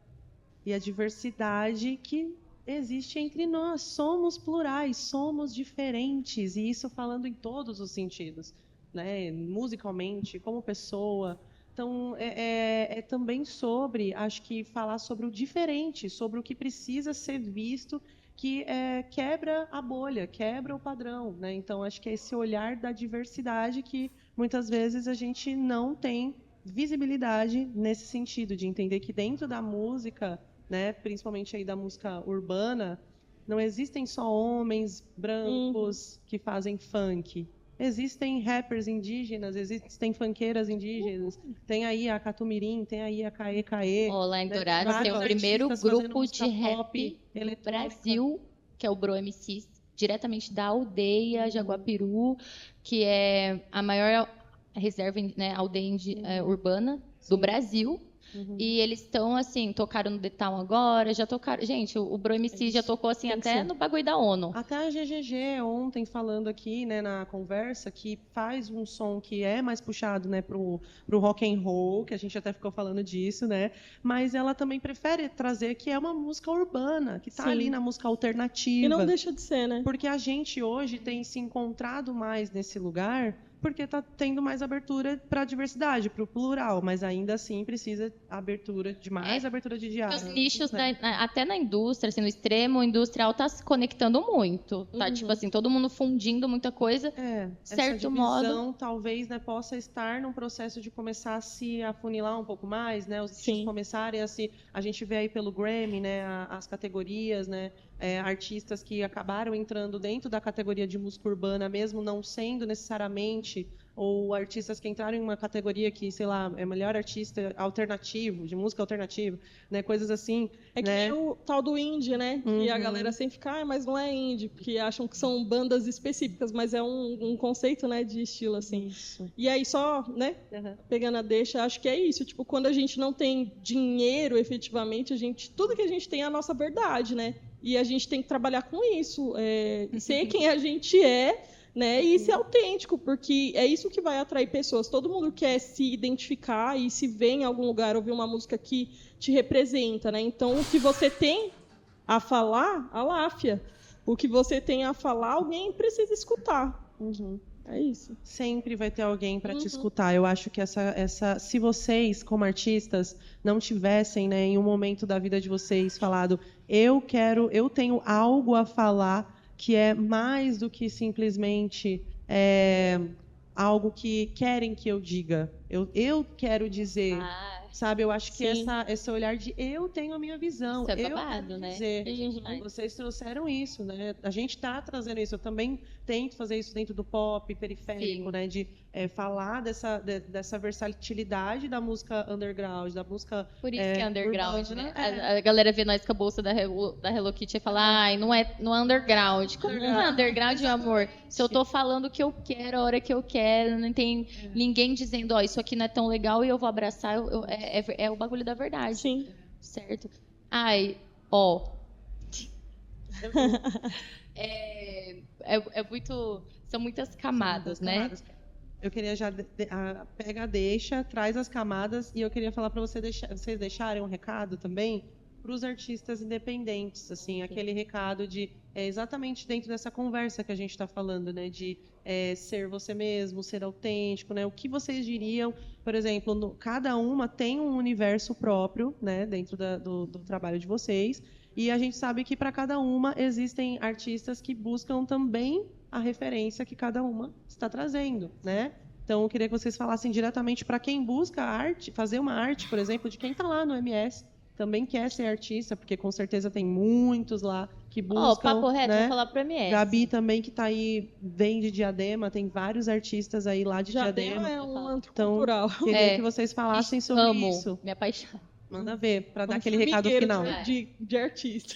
e a diversidade que existe entre nós. Somos plurais, somos diferentes, e isso falando em todos os sentidos, né? Musicalmente, como pessoa. Então, é também sobre, acho que, falar sobre o diferente, sobre o que precisa ser visto, que quebra a bolha, quebra o padrão, né? Então, acho que é esse olhar da diversidade que, muitas vezes, a gente não tem visibilidade nesse sentido, de entender que dentro da música, né, principalmente aí da música urbana, não existem só homens brancos que fazem funk. Existem rappers indígenas, existem funkeiras indígenas, tem aí a Catumirim, tem aí a Caê Caê. Lá em né? Dourados tem o Vários primeiro artistas fazendo grupo música de rap pop, do eletrônica. Brasil, que é o Bro MCs, diretamente da aldeia Jaguapiru, que é a maior reserva, né, aldeia urbana do Brasil. E eles estão, assim, tocaram no The Town agora, já tocaram... Gente, o Bro MC já tocou, assim, até no bagulho da ONU. Até a GGG ontem falando aqui, né, na conversa, que faz um som que é mais puxado, né, pro rock and roll, que a gente até ficou falando disso, né, mas ela também prefere trazer que é uma música urbana, que está ali na música alternativa. E não deixa de ser, né? Porque a gente hoje tem se encontrado mais nesse lugar porque está tendo mais abertura para a diversidade, para o plural, mas ainda assim precisa abertura de mais abertura de diálogo. Os nichos, até na indústria, assim, no extremo industrial, está se conectando muito. Tá, tipo assim, todo mundo fundindo muita coisa. Certo essa modo. divisão talvez, né, possa estar num processo de começar a se afunilar um pouco mais, né? Os nichos começarem a se... A gente vê aí pelo Grammy, né, as categorias, né? Artistas que acabaram entrando dentro da categoria de música urbana, mesmo não sendo necessariamente, ou artistas que entraram em uma categoria que, sei lá, é melhor artista alternativo, de música alternativa, né, coisas assim. É que nem o tal do indie, né? Que a galera sempre fica, mas não é indie, porque acham que são bandas específicas, mas é um conceito, né, de estilo, assim. Isso. E aí só, né, pegando a deixa, acho que é isso. Tipo, quando a gente não tem dinheiro, efetivamente, tudo que a gente tem é a nossa verdade, né? E a gente tem que trabalhar com isso, ser quem a gente é, né? E ser autêntico, porque é isso que vai atrair pessoas. Todo mundo quer se identificar e se ver em algum lugar, ouvir uma música que te representa, né? Então, o que você tem a falar, a láfia. O que você tem a falar, alguém precisa escutar. É isso. Sempre vai ter alguém para te escutar. Eu acho que se vocês, como artistas, não tivessem, né, em um momento da vida de vocês falado, eu tenho algo a falar que é mais do que simplesmente algo que querem que eu diga. Eu quero dizer. Sabe, eu acho que esse olhar de eu tenho a minha visão, Isso é eu babado, quero né? dizer. Vocês trouxeram isso, né? A gente está trazendo isso. Eu também tento fazer isso dentro do pop periférico, né? De falar dessa versatilidade da música underground, da música por isso que é underground, urbana, né? A galera vê nós com a bolsa da Hello Kitty e fala, ai, não é underground. Como não é underground, meu amor? Se eu tô falando o que eu quero, a hora que eu quero, não tem ninguém dizendo, isso aqui não é tão legal e eu vou abraçar, é o bagulho da verdade. Sim. Certo? Muito... São muitas camadas, né? Eu queria já deixa, traz as camadas, e eu queria falar para vocês deixarem um recado também para os artistas independentes, assim, aquele recado de exatamente dentro dessa conversa que a gente está falando, né, de ser você mesmo, ser autêntico, né? O que vocês diriam, por exemplo, cada uma tem um universo próprio, né, dentro do trabalho de vocês, e a gente sabe que para cada uma existem artistas que buscam também a referência que cada uma está trazendo, né? Então, eu queria que vocês falassem diretamente para quem busca arte, fazer uma arte, por exemplo, de quem está lá no MS, também quer ser artista, porque com certeza tem muitos lá que buscam. Papo reto, né? vou falar pro MS. Gabi também, que está aí, vem de Diadema, tem vários artistas aí lá de Diadema. É um antro Então, cultural. queria que vocês falassem sobre Amo, isso. me apaixono. Manda ver, para dar Um aquele recado formigueiro final. de artista.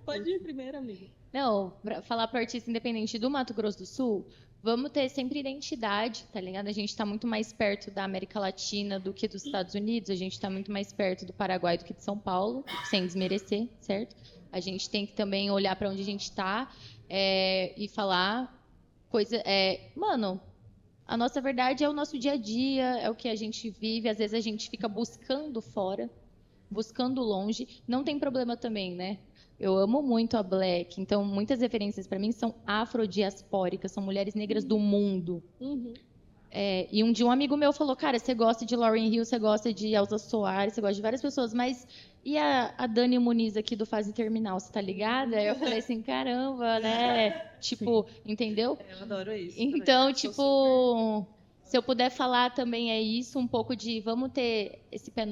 Pode ir primeiro, amiga. Não, pra falar pro artista independente do Mato Grosso do Sul, vamos ter sempre identidade, tá ligado? A gente tá muito mais perto da América Latina do que dos Estados Unidos, a gente tá muito mais perto do Paraguai do que de São Paulo, sem desmerecer, certo? A gente tem que também olhar para onde a gente tá e falar coisa... mano, a nossa verdade é o nosso dia a dia, é o que a gente vive, às vezes a gente fica buscando fora, buscando longe, não tem problema também, né? Eu amo muito a Black, então muitas referências para mim são afrodiaspóricas, são mulheres negras do mundo. Uhum. E um dia um amigo meu falou, cara, você gosta de Lauryn Hill, você gosta de Elza Soares, você gosta de várias pessoas, mas e a Dani Muniz aqui do Fase Terminal, você tá ligada? Aí eu falei assim, caramba, né? Tipo, entendeu? Eu adoro isso. Então, também. tipo, se eu puder falar também é isso, um pouco de vamos ter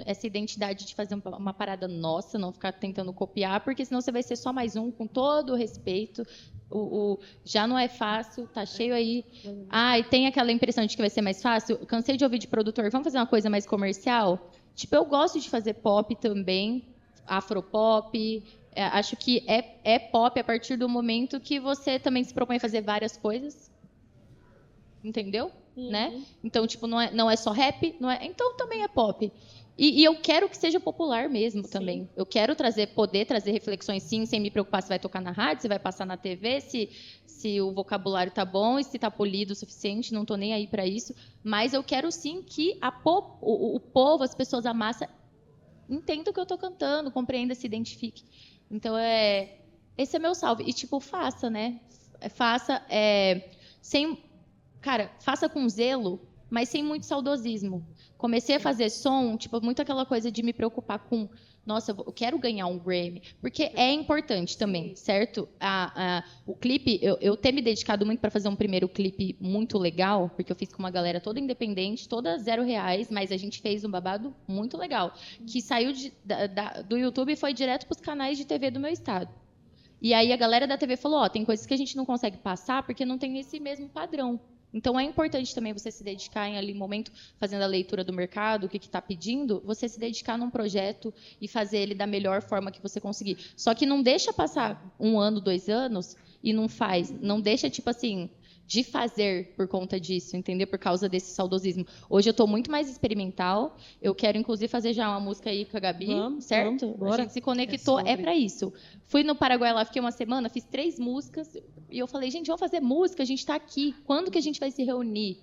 essa identidade de fazer uma parada nossa, não ficar tentando copiar, porque senão você vai ser só mais um, com todo o respeito. Já não é fácil, tá cheio aí. E tem aquela impressão de que vai ser mais fácil. Cansei de ouvir de produtor, vamos fazer uma coisa mais comercial? Tipo, eu gosto de fazer pop também, afropop. Acho que é pop a partir do momento que você também se propõe a fazer várias coisas. Entendeu? Né? Então, tipo, não é só rap, então também é pop. E eu quero que seja popular mesmo também. Eu quero poder trazer reflexões, sim, sem me preocupar se vai tocar na rádio, se vai passar na TV, se o vocabulário tá bom e se tá polido o suficiente, não tô nem aí para isso. Mas eu quero sim que o povo, as pessoas, a massa, entendam o que eu tô cantando, compreenda, se identifique. Então, esse é meu salve. E, tipo, faça, né? Faça faça com zelo, mas sem muito saudosismo. Comecei a fazer som, tipo, muito aquela coisa de me preocupar com, nossa, eu quero ganhar um Grammy, porque é importante também, certo? O clipe, eu ter me dedicado muito para fazer um primeiro clipe muito legal, porque eu fiz com uma galera toda independente, toda R$0, mas a gente fez um babado muito legal, que saiu do YouTube e foi direto para os canais de TV do meu estado. E aí a galera da TV falou, tem coisas que a gente não consegue passar porque não tem esse mesmo padrão. Então, é importante também você se dedicar em ali momento, fazendo a leitura do mercado, o que está pedindo, você se dedicar num projeto e fazer ele da melhor forma que você conseguir. Só que não deixa passar 1 ano, 2 anos e não faz. Não deixa, tipo assim, de fazer por conta disso, entendeu? Por causa desse saudosismo. Hoje eu estou muito mais experimental. Eu quero, inclusive, fazer já uma música aí com a Gabi, certo? Vamos, a gente se conectou, para isso. Fui no Paraguai lá, fiquei uma semana, fiz 3 músicas. E eu falei, gente, vamos fazer música, a gente está aqui. Quando que a gente vai se reunir?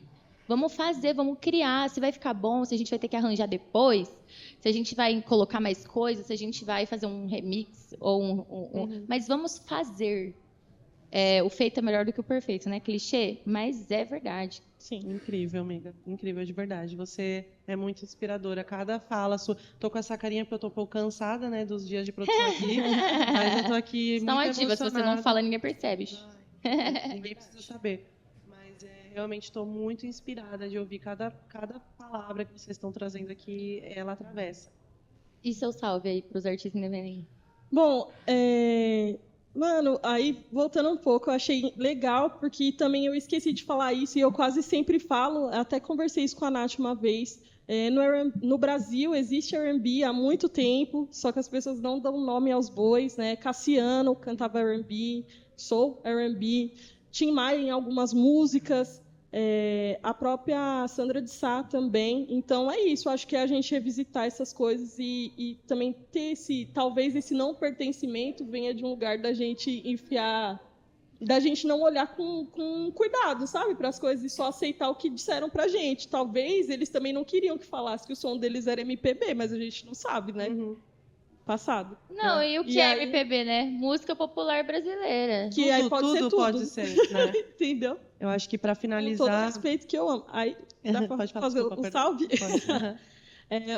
Vamos fazer, vamos criar. Se vai ficar bom, se a gente vai ter que arranjar depois, se a gente vai colocar mais coisas, se a gente vai fazer um remix ou Mas vamos fazer. O feito é melhor do que o perfeito, né? Clichê, mas é verdade. Sim. Incrível, amiga. Incrível de verdade. Você é muito inspiradora. Cada fala sua... Tô com essa carinha porque eu tô um pouco cansada, né, dos dias de produção aqui. Mas eu tô aqui muito emocionada. Diva, se você não fala, ninguém percebe. Ninguém precisa saber. Mas realmente estou muito inspirada de ouvir cada palavra que vocês estão trazendo aqui, ela atravessa. E seu salve aí para os artistas independentes? Bom, mano, aí voltando um pouco, eu achei legal, porque também eu esqueci de falar isso, e eu quase sempre falo, até conversei isso com a Nath uma vez, no Brasil existe R&B há muito tempo, só que as pessoas não dão nome aos bois, né? Cassiano cantava R&B, Soul R&B, Tim Maia em algumas músicas, a própria Sandra de Sá também. Então é isso, acho que é a gente revisitar essas coisas e também ter talvez esse não pertencimento venha de um lugar da gente enfiar, da gente não olhar com cuidado, sabe, para as coisas e só aceitar o que disseram pra gente. Talvez eles também não queriam que falasse que o som deles era MPB, mas a gente não sabe, né? Passado. Não, e o que é MPB, né? Música popular brasileira. Que aí pode ser tudo. Pode ser, né? Entendeu? Eu acho que para finalizar... Com todo respeito que eu amo. Aí, dá para fazer o salve?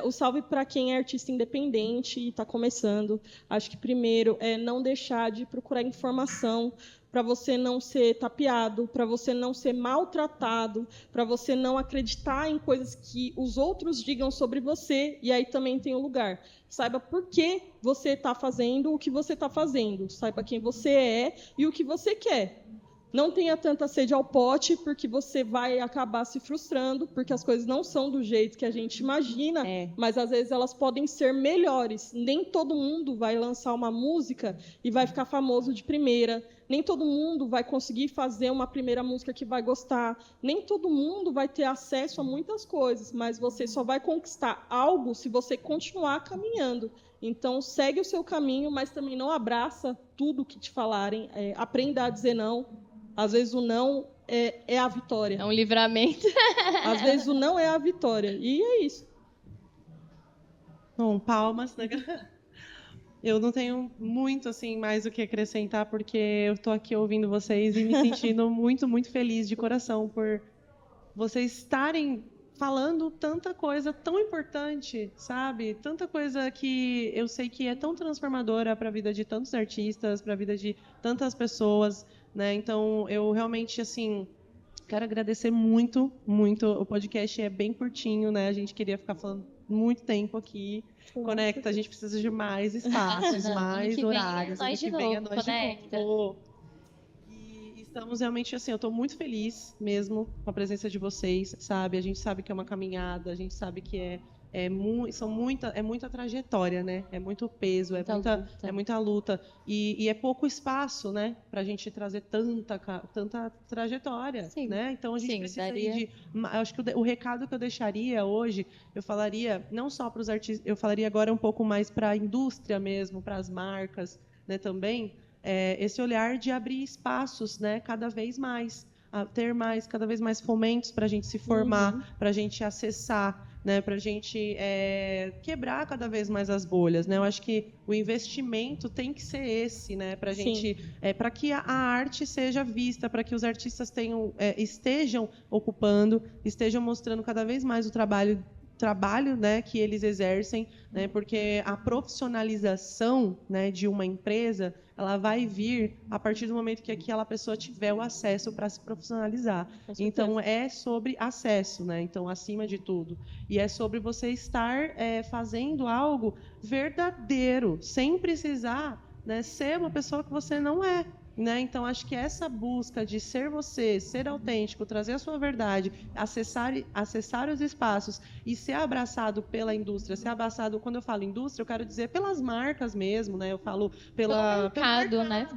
O salve para quem é artista independente e está começando. Acho que, primeiro, é não deixar de procurar informação, para você não ser tapeado, para você não ser maltratado, para você não acreditar em coisas que os outros digam sobre você, e aí também tem o lugar. Saiba por que você está fazendo o que você está fazendo, saiba quem você é e o que você quer. Não tenha tanta sede ao pote, porque você vai acabar se frustrando, porque as coisas não são do jeito que a gente imagina, mas às vezes elas podem ser melhores. Nem todo mundo vai lançar uma música e vai ficar famoso de primeira. Nem todo mundo vai conseguir fazer uma primeira música que vai gostar. Nem todo mundo vai ter acesso a muitas coisas, mas você só vai conquistar algo se você continuar caminhando. Então, segue o seu caminho, mas também não abraça tudo que te falarem. Aprenda a dizer não. Às vezes o não é a vitória. É um livramento. Às vezes o não é a vitória. E é isso. Bom, palmas, né? Eu não tenho muito assim mais o que acrescentar, porque eu estou aqui ouvindo vocês e me sentindo muito, muito feliz de coração por vocês estarem falando tanta coisa tão importante, sabe? Tanta coisa que eu sei que é tão transformadora para a vida de tantos artistas, para a vida de tantas pessoas, né? Então, eu realmente, assim, quero agradecer muito, muito. O podcast é bem curtinho, né? A gente queria ficar falando muito tempo aqui. Conecta, a gente precisa de mais espaços, mais horários. Nós de novo, Conecta. E estamos realmente, assim, eu estou muito feliz mesmo com a presença de vocês, sabe? A gente sabe que é uma caminhada, a gente sabe que é muita trajetória, né? É muito peso, é muita luta. E é pouco espaço, né? Para a gente trazer tanta trajetória, Sim. né? Então a gente precisa daria... acho que o recado que eu deixaria hoje, eu falaria não só para os artistas, eu falaria agora um pouco mais para a indústria mesmo, para as marcas, né? Também esse olhar de abrir espaços, né? Cada vez mais, ter cada vez mais fomentos para a gente se formar, para a gente acessar, né, para a gente quebrar cada vez mais as bolhas, né? Eu acho que o investimento tem que ser esse, né? Para gente, para que a arte seja vista, para que os artistas estejam ocupando, estejam mostrando cada vez mais o trabalho, né, que eles exercem, né? Porque a profissionalização, né, de uma empresa, ela vai vir a partir do momento que aquela pessoa tiver o acesso para se profissionalizar. Então, é sobre acesso, né? Então, acima de tudo. E é sobre você estar fazendo algo verdadeiro, sem precisar, né, ser uma pessoa que você não é. Né? Então, acho que essa busca de ser você, ser autêntico, trazer a sua verdade, acessar os espaços e ser abraçado pela indústria, ser abraçado, quando eu falo indústria, eu quero dizer pelas marcas mesmo, né? Eu falo pelo mercado, né?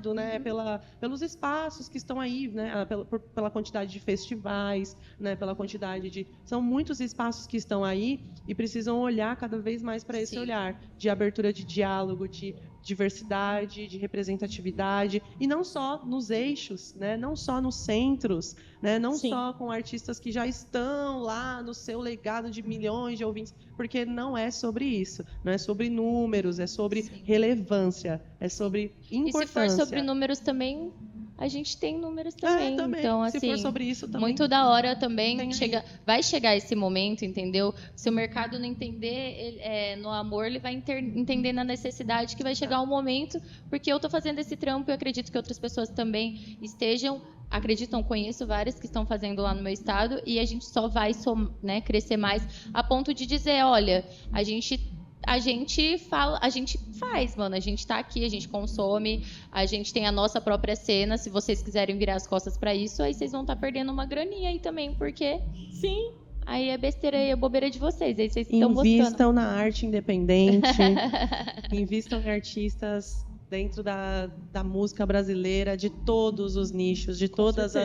Pelos espaços que estão aí, né? Pela quantidade de festivais, né? Pela quantidade de... São muitos espaços que estão aí e precisam olhar cada vez mais para esse olhar de abertura de diálogo, de diversidade, de representatividade, e não só nos eixos, né? Não só nos centros, né? Não só com artistas que já estão lá no seu legado de milhões de ouvintes, porque não é sobre isso, não é sobre números, é sobre relevância, é sobre importância. E se for sobre números também, a gente tem números também. Então, assim, se for sobre isso também. Muito da hora também. Vai chegar esse momento, entendeu? Se o mercado não entender no amor, ele vai entender na necessidade, que vai chegar um momento, porque eu estou fazendo esse trampo e eu acredito que outras pessoas também acreditam, conheço várias que estão fazendo lá no meu estado, e a gente só vai crescer mais a ponto de dizer, olha, a gente faz, mano. A gente tá aqui, a gente consome, a gente tem a nossa própria cena. Se vocês quiserem virar as costas pra isso, aí vocês vão estar perdendo uma graninha aí também, porque... Sim. Aí é besteira e é bobeira de vocês. Aí vocês estão buscando. Invistam na arte independente. Invistam em artistas dentro da música brasileira, de todos os nichos, de todas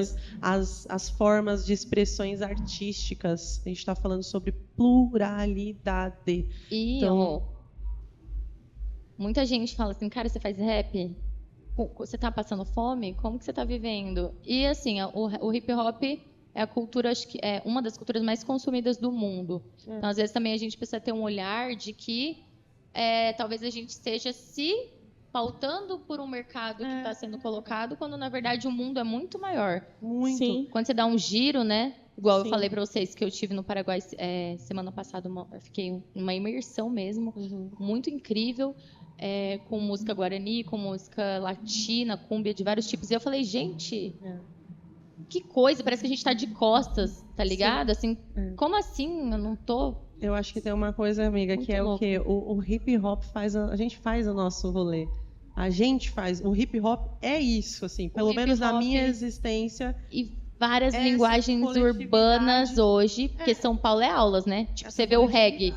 as formas de expressões artísticas. A gente está falando sobre pluralidade. E muita gente fala assim, cara, você faz rap? Você está passando fome? Como que você está vivendo? E assim, o hip hop é a cultura, acho que é uma das culturas mais consumidas do mundo. Então, às vezes também a gente precisa ter um olhar de que talvez a gente esteja se pautando por um mercado que está sendo colocado, quando na verdade o mundo é muito maior. Muito. Sim. Quando você dá um giro, né? Igual eu Sim. falei pra vocês que eu tive no Paraguai semana passada, eu fiquei uma imersão mesmo, muito incrível, com música guarani, com música latina, cúmbia de vários tipos. E eu falei, gente, que coisa, parece que a gente tá de costas, tá ligado? Assim, como assim? Eu não tô... Eu acho que tem uma coisa, amiga, Muito que é louco. o quê? O hip hop a gente faz o nosso rolê. A gente faz. O hip hop é isso, assim. Pelo hip menos na hop- minha existência. E várias Essa linguagens coletividade- urbanas hoje, porque São Paulo é aulas, né? Tipo, você vê o reggae.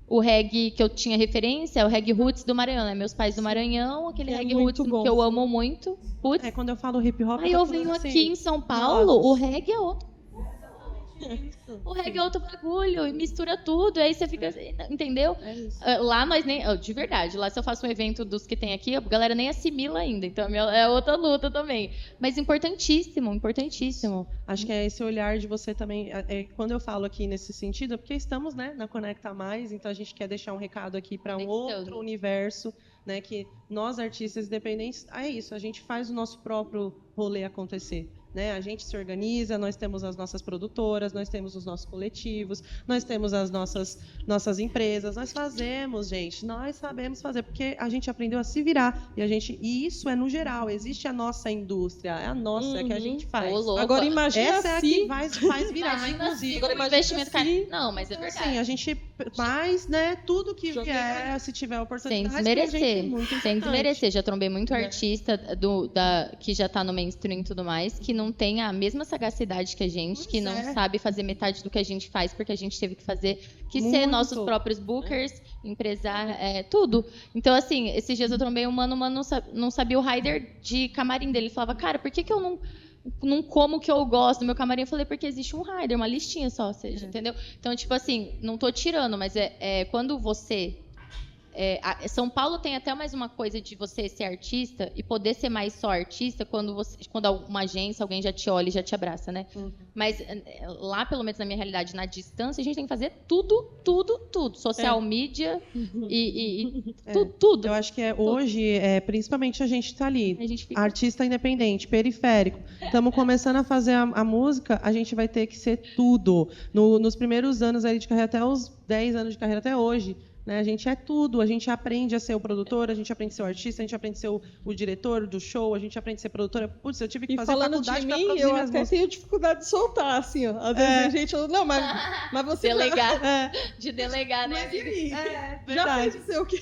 O reggae que eu tinha referência é o reggae roots do Maranhão, né? Meus pais do Maranhão, aquele Que é reggae muito roots bom. que eu amo muito. Putz, Quando eu falo hip hop. aí tô eu falando venho assim, aqui em São Paulo, nossa. o reggae é outro. O reggae é outro bagulho, e mistura tudo, aí você fica assim, entendeu? É isso. Lá nós nem. De verdade, lá se eu faço um evento dos que tem aqui, a galera nem assimila ainda. Então é outra luta também. Mas importantíssimo, importantíssimo. Acho que é esse olhar de você também. Quando eu falo aqui nesse sentido, é porque estamos, né, na Conecta Mais, então a gente quer deixar um recado aqui para um outro universo, né, que nós artistas independentes, é isso, a gente faz o nosso próprio rolê acontecer. Né? A gente se organiza, nós temos as nossas produtoras, nós temos os nossos coletivos, nós temos as nossas empresas, nós fazemos, gente, nós sabemos fazer, porque a gente aprendeu a se virar, e isso é no geral, existe a nossa indústria, é a nossa, é que a gente faz. Ô, louco. Agora imagina Essa é a se... que faz virar, Imagina inclusive. Agora, imagina investimento se- Não, mas é Então, verdade. assim, a gente faz, né, tudo que Joguei vier, se tiver Sem oportunidade, desmerecer. pra gente é muito Sem importante. desmerecer. Já trombei muito Né? artista que já tá no mainstream e tudo mais, que não tem a mesma sagacidade que a gente, que não é. sabe fazer metade do que a gente faz, porque a gente teve que fazer, que ser Muito. nossos próprios bookers, empresário, tudo. Então, assim, esses dias eu trombei um mano não sabia o rider de camarim dele. Ele falava, cara, por que eu não como o que eu gosto no meu camarim? Eu falei, porque existe um rider, uma listinha só, seja, entendeu? Então, tipo assim, não tô tirando, mas quando você... São Paulo tem até mais uma coisa de você ser artista e poder ser mais só artista quando uma agência, alguém já te olha e já te abraça, né? Mas lá, pelo menos na minha realidade, na distância, a gente tem que fazer tudo. Social media e tudo. Eu acho que hoje, principalmente a gente tá ali, A gente fica... artista independente, periférico. Estamos começando a fazer a música, a gente vai ter que ser tudo. Nos primeiros anos aí de carreira, até os 10 anos de carreira, até hoje, né, a gente é tudo. A gente aprende a ser o produtor, a gente aprende a ser o artista, a gente aprende a ser o diretor do show, a gente aprende a ser produtora. Putz, eu tive que E fazer falando faculdade de para mim, produzir eu minhas até músicas. tenho dificuldade de soltar, assim, ó. Às vezes a gente... Não, mas você... Delegar. De delegar, né? Mas e aí? É, Já verdade. fez o seu o quê?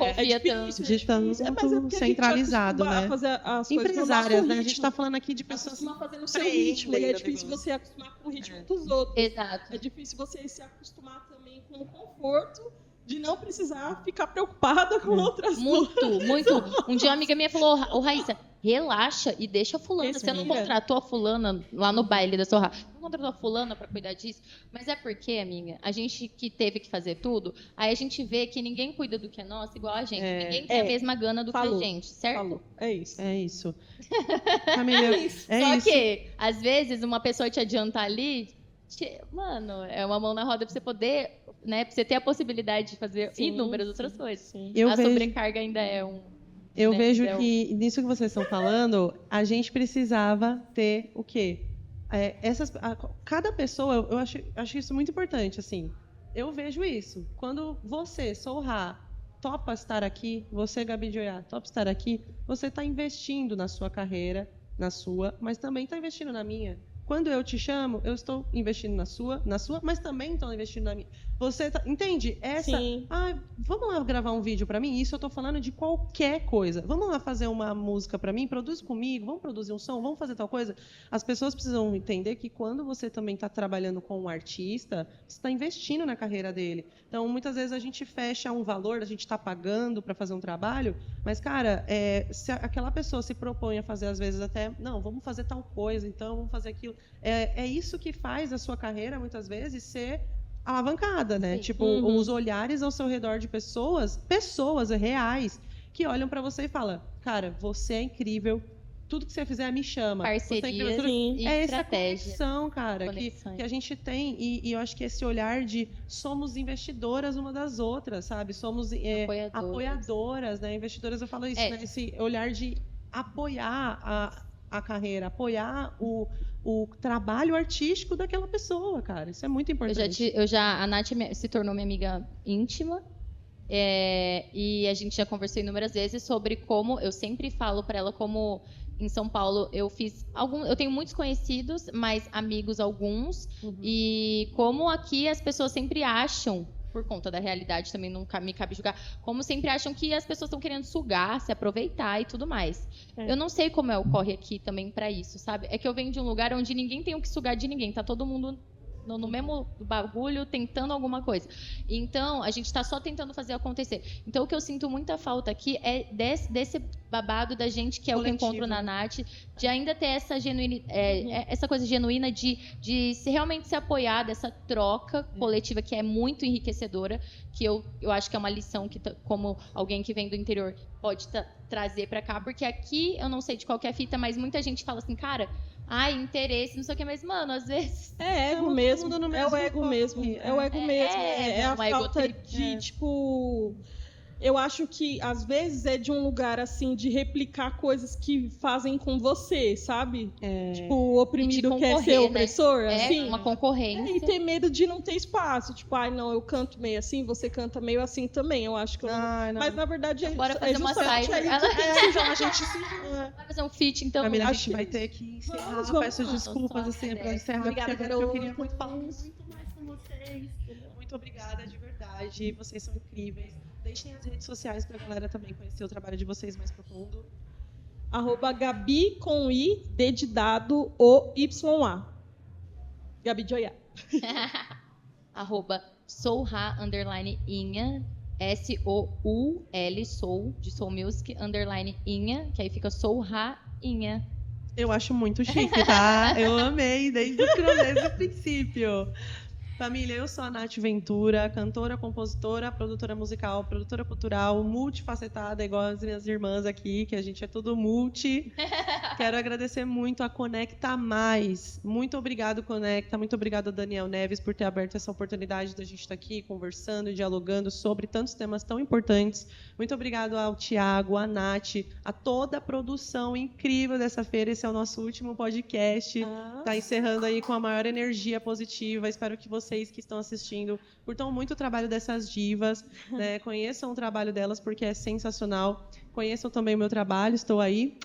Confia tanto. A gente está muito mas é porque a gente centralizado, acostuma né? a fazer as coisas no Empresárias, nosso né? A gente ritmo. está falando aqui de pessoas Acostuma fazer no seu empreendem ritmo, e é o difícil negócio. você acostumar com o ritmo dos outros. Exato. É difícil você se acostumar também com o conforto de não precisar ficar preocupada com outras coisas. Muito. Um dia uma amiga minha falou, ô Raíssa, relaxa e deixa a fulana. Você não Amiga. contratou a fulana lá no baile da sua raça. Não contratou a fulana pra cuidar disso. Mas é porque, amiga, a gente que teve que fazer tudo, aí a gente vê que ninguém cuida do que é nosso igual a gente. Ninguém tem a mesma gana do Falou. que a gente, certo? Falou. É isso. É isso. Camila, isso. é Só isso. que, às vezes, uma pessoa te adiantar ali, mano, é uma mão na roda pra você poder, né, pra você ter a possibilidade de fazer Sim, inúmeras outras coisas. Sim. Eu A vejo- sobrecarga ainda é um... Eu né, vejo é um- que, nisso que vocês estão falando, a gente precisava ter o quê? Cada pessoa, eu acho isso muito importante, assim. Eu vejo isso. Quando você, Sorra, topa estar aqui, você, Gabi de Oiá, topa estar aqui, você está investindo na sua carreira, mas também está investindo na minha. Quando eu te chamo, eu estou investindo na sua, mas também estou investindo na minha. Você entende? Sim. Vamos lá gravar um vídeo para mim? Isso eu estou falando de qualquer coisa. Vamos lá fazer uma música para mim? Produz comigo, vamos produzir um som, vamos fazer tal coisa? As pessoas precisam entender que quando você também está trabalhando com um artista, você está investindo na carreira dele. Então, muitas vezes a gente fecha um valor, a gente está pagando para fazer um trabalho, mas, cara, se aquela pessoa se propõe a fazer, às vezes, até, não, vamos fazer tal coisa, então, vamos fazer aquilo. É isso que faz a sua carreira, muitas vezes, ser alavancada, né? Sim. Tipo, os olhares ao seu redor de pessoas reais, que olham para você e falam, cara, você é incrível, tudo que você fizer me chama. Você é incrível, Parcerias tudo- e é essa estratégia. conexão, cara, Conexões. que a gente tem, e eu acho que esse olhar de somos investidoras uma das outras, sabe? Somos apoiadoras, né? Investidoras, eu falo isso, né? Esse olhar de apoiar a carreira, apoiar o trabalho artístico daquela pessoa, cara. Isso é muito importante. A Nath se tornou minha amiga íntima. E a gente já conversou inúmeras vezes sobre como eu sempre falo para ela como em São Paulo eu tenho muitos conhecidos, mas amigos alguns, e como aqui as pessoas sempre acham, por conta da realidade também não me cabe julgar, como sempre acham que as pessoas estão querendo sugar, se aproveitar e tudo mais. Eu não sei como ocorre aqui também para isso, sabe? É que eu venho de um lugar onde ninguém tem o que sugar de ninguém, tá todo mundo no mesmo bagulho, tentando alguma coisa. Então, a gente está só tentando fazer acontecer. Então, o que eu sinto muita falta aqui é desse babado da gente, que é o que eu encontro na Nath, de ainda ter essa essa coisa genuína de realmente se apoiar dessa troca coletiva, que é muito enriquecedora, que eu acho que é uma lição que, como alguém que vem do interior, pode trazer para cá, porque aqui, eu não sei de qual que é a fita, mas muita gente fala assim, cara, interesse, não sei o que, mas, mano, às vezes... É ego mesmo, é o ego mesmo. É o ego mesmo. É a falta de, tipo... Eu acho que, às vezes, é de um lugar, assim, de replicar coisas que fazem com você, sabe? Tipo, o oprimido quer ser opressor, assim. Uma concorrência. E ter medo de não ter espaço. Tipo, não, eu canto meio assim, você canta meio assim também. Eu acho que eu não... Mas, na verdade, bora fazer uma side. A gente vai fazer um feat, então. Camila, a gente vai ter que encerrar. Peço desculpas, assim, para encerrar. Obrigada, porque eu queria muito falar muito mais com vocês. Muito obrigada, de verdade. Vocês são incríveis. Deixem as redes sociais para a galera também conhecer o trabalho de vocês mais profundo. @Gabi com I, D de dado, O, Y, A. Gabi Joia. @Soulha_Inha, SOUL, Soul, de Soul Music, _Inha, que aí fica Soulha_Inha. Eu acho muito chique, tá? Eu amei desde o princípio. Família, eu sou a Nath Ventura, cantora, compositora, produtora musical, produtora cultural, multifacetada, igual as minhas irmãs aqui, que a gente é tudo multi. Quero agradecer muito a Conecta Mais. Muito obrigado, Conecta. Muito obrigado, Daniel Neves, por ter aberto essa oportunidade da gente estar aqui conversando e dialogando sobre tantos temas tão importantes. Muito obrigado ao Thiago, à Nath, a toda a produção incrível dessa feira. Esse é o nosso último podcast. Está encerrando aí com a maior energia positiva. Espero que vocês que estão assistindo curtam muito o trabalho dessas divas, né? Conheçam o trabalho delas porque é sensacional. Conheçam também o meu trabalho, estou aí.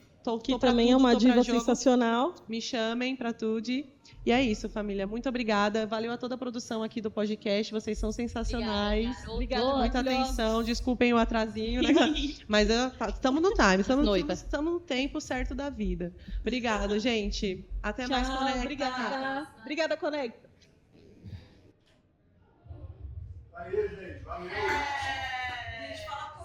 Que também é uma diva sensacional. Me chamem para tudo. E é isso, família. Muito obrigada. Valeu a toda a produção aqui do podcast. Vocês são sensacionais. Obrigada. Muita atenção. Desculpem o atrasinho, né? Mas estamos no time. Estamos no tempo certo da vida. Obrigado, gente. Até mais, Conecta. Obrigada. Obrigada, Conecta. Aí, gente, valeu!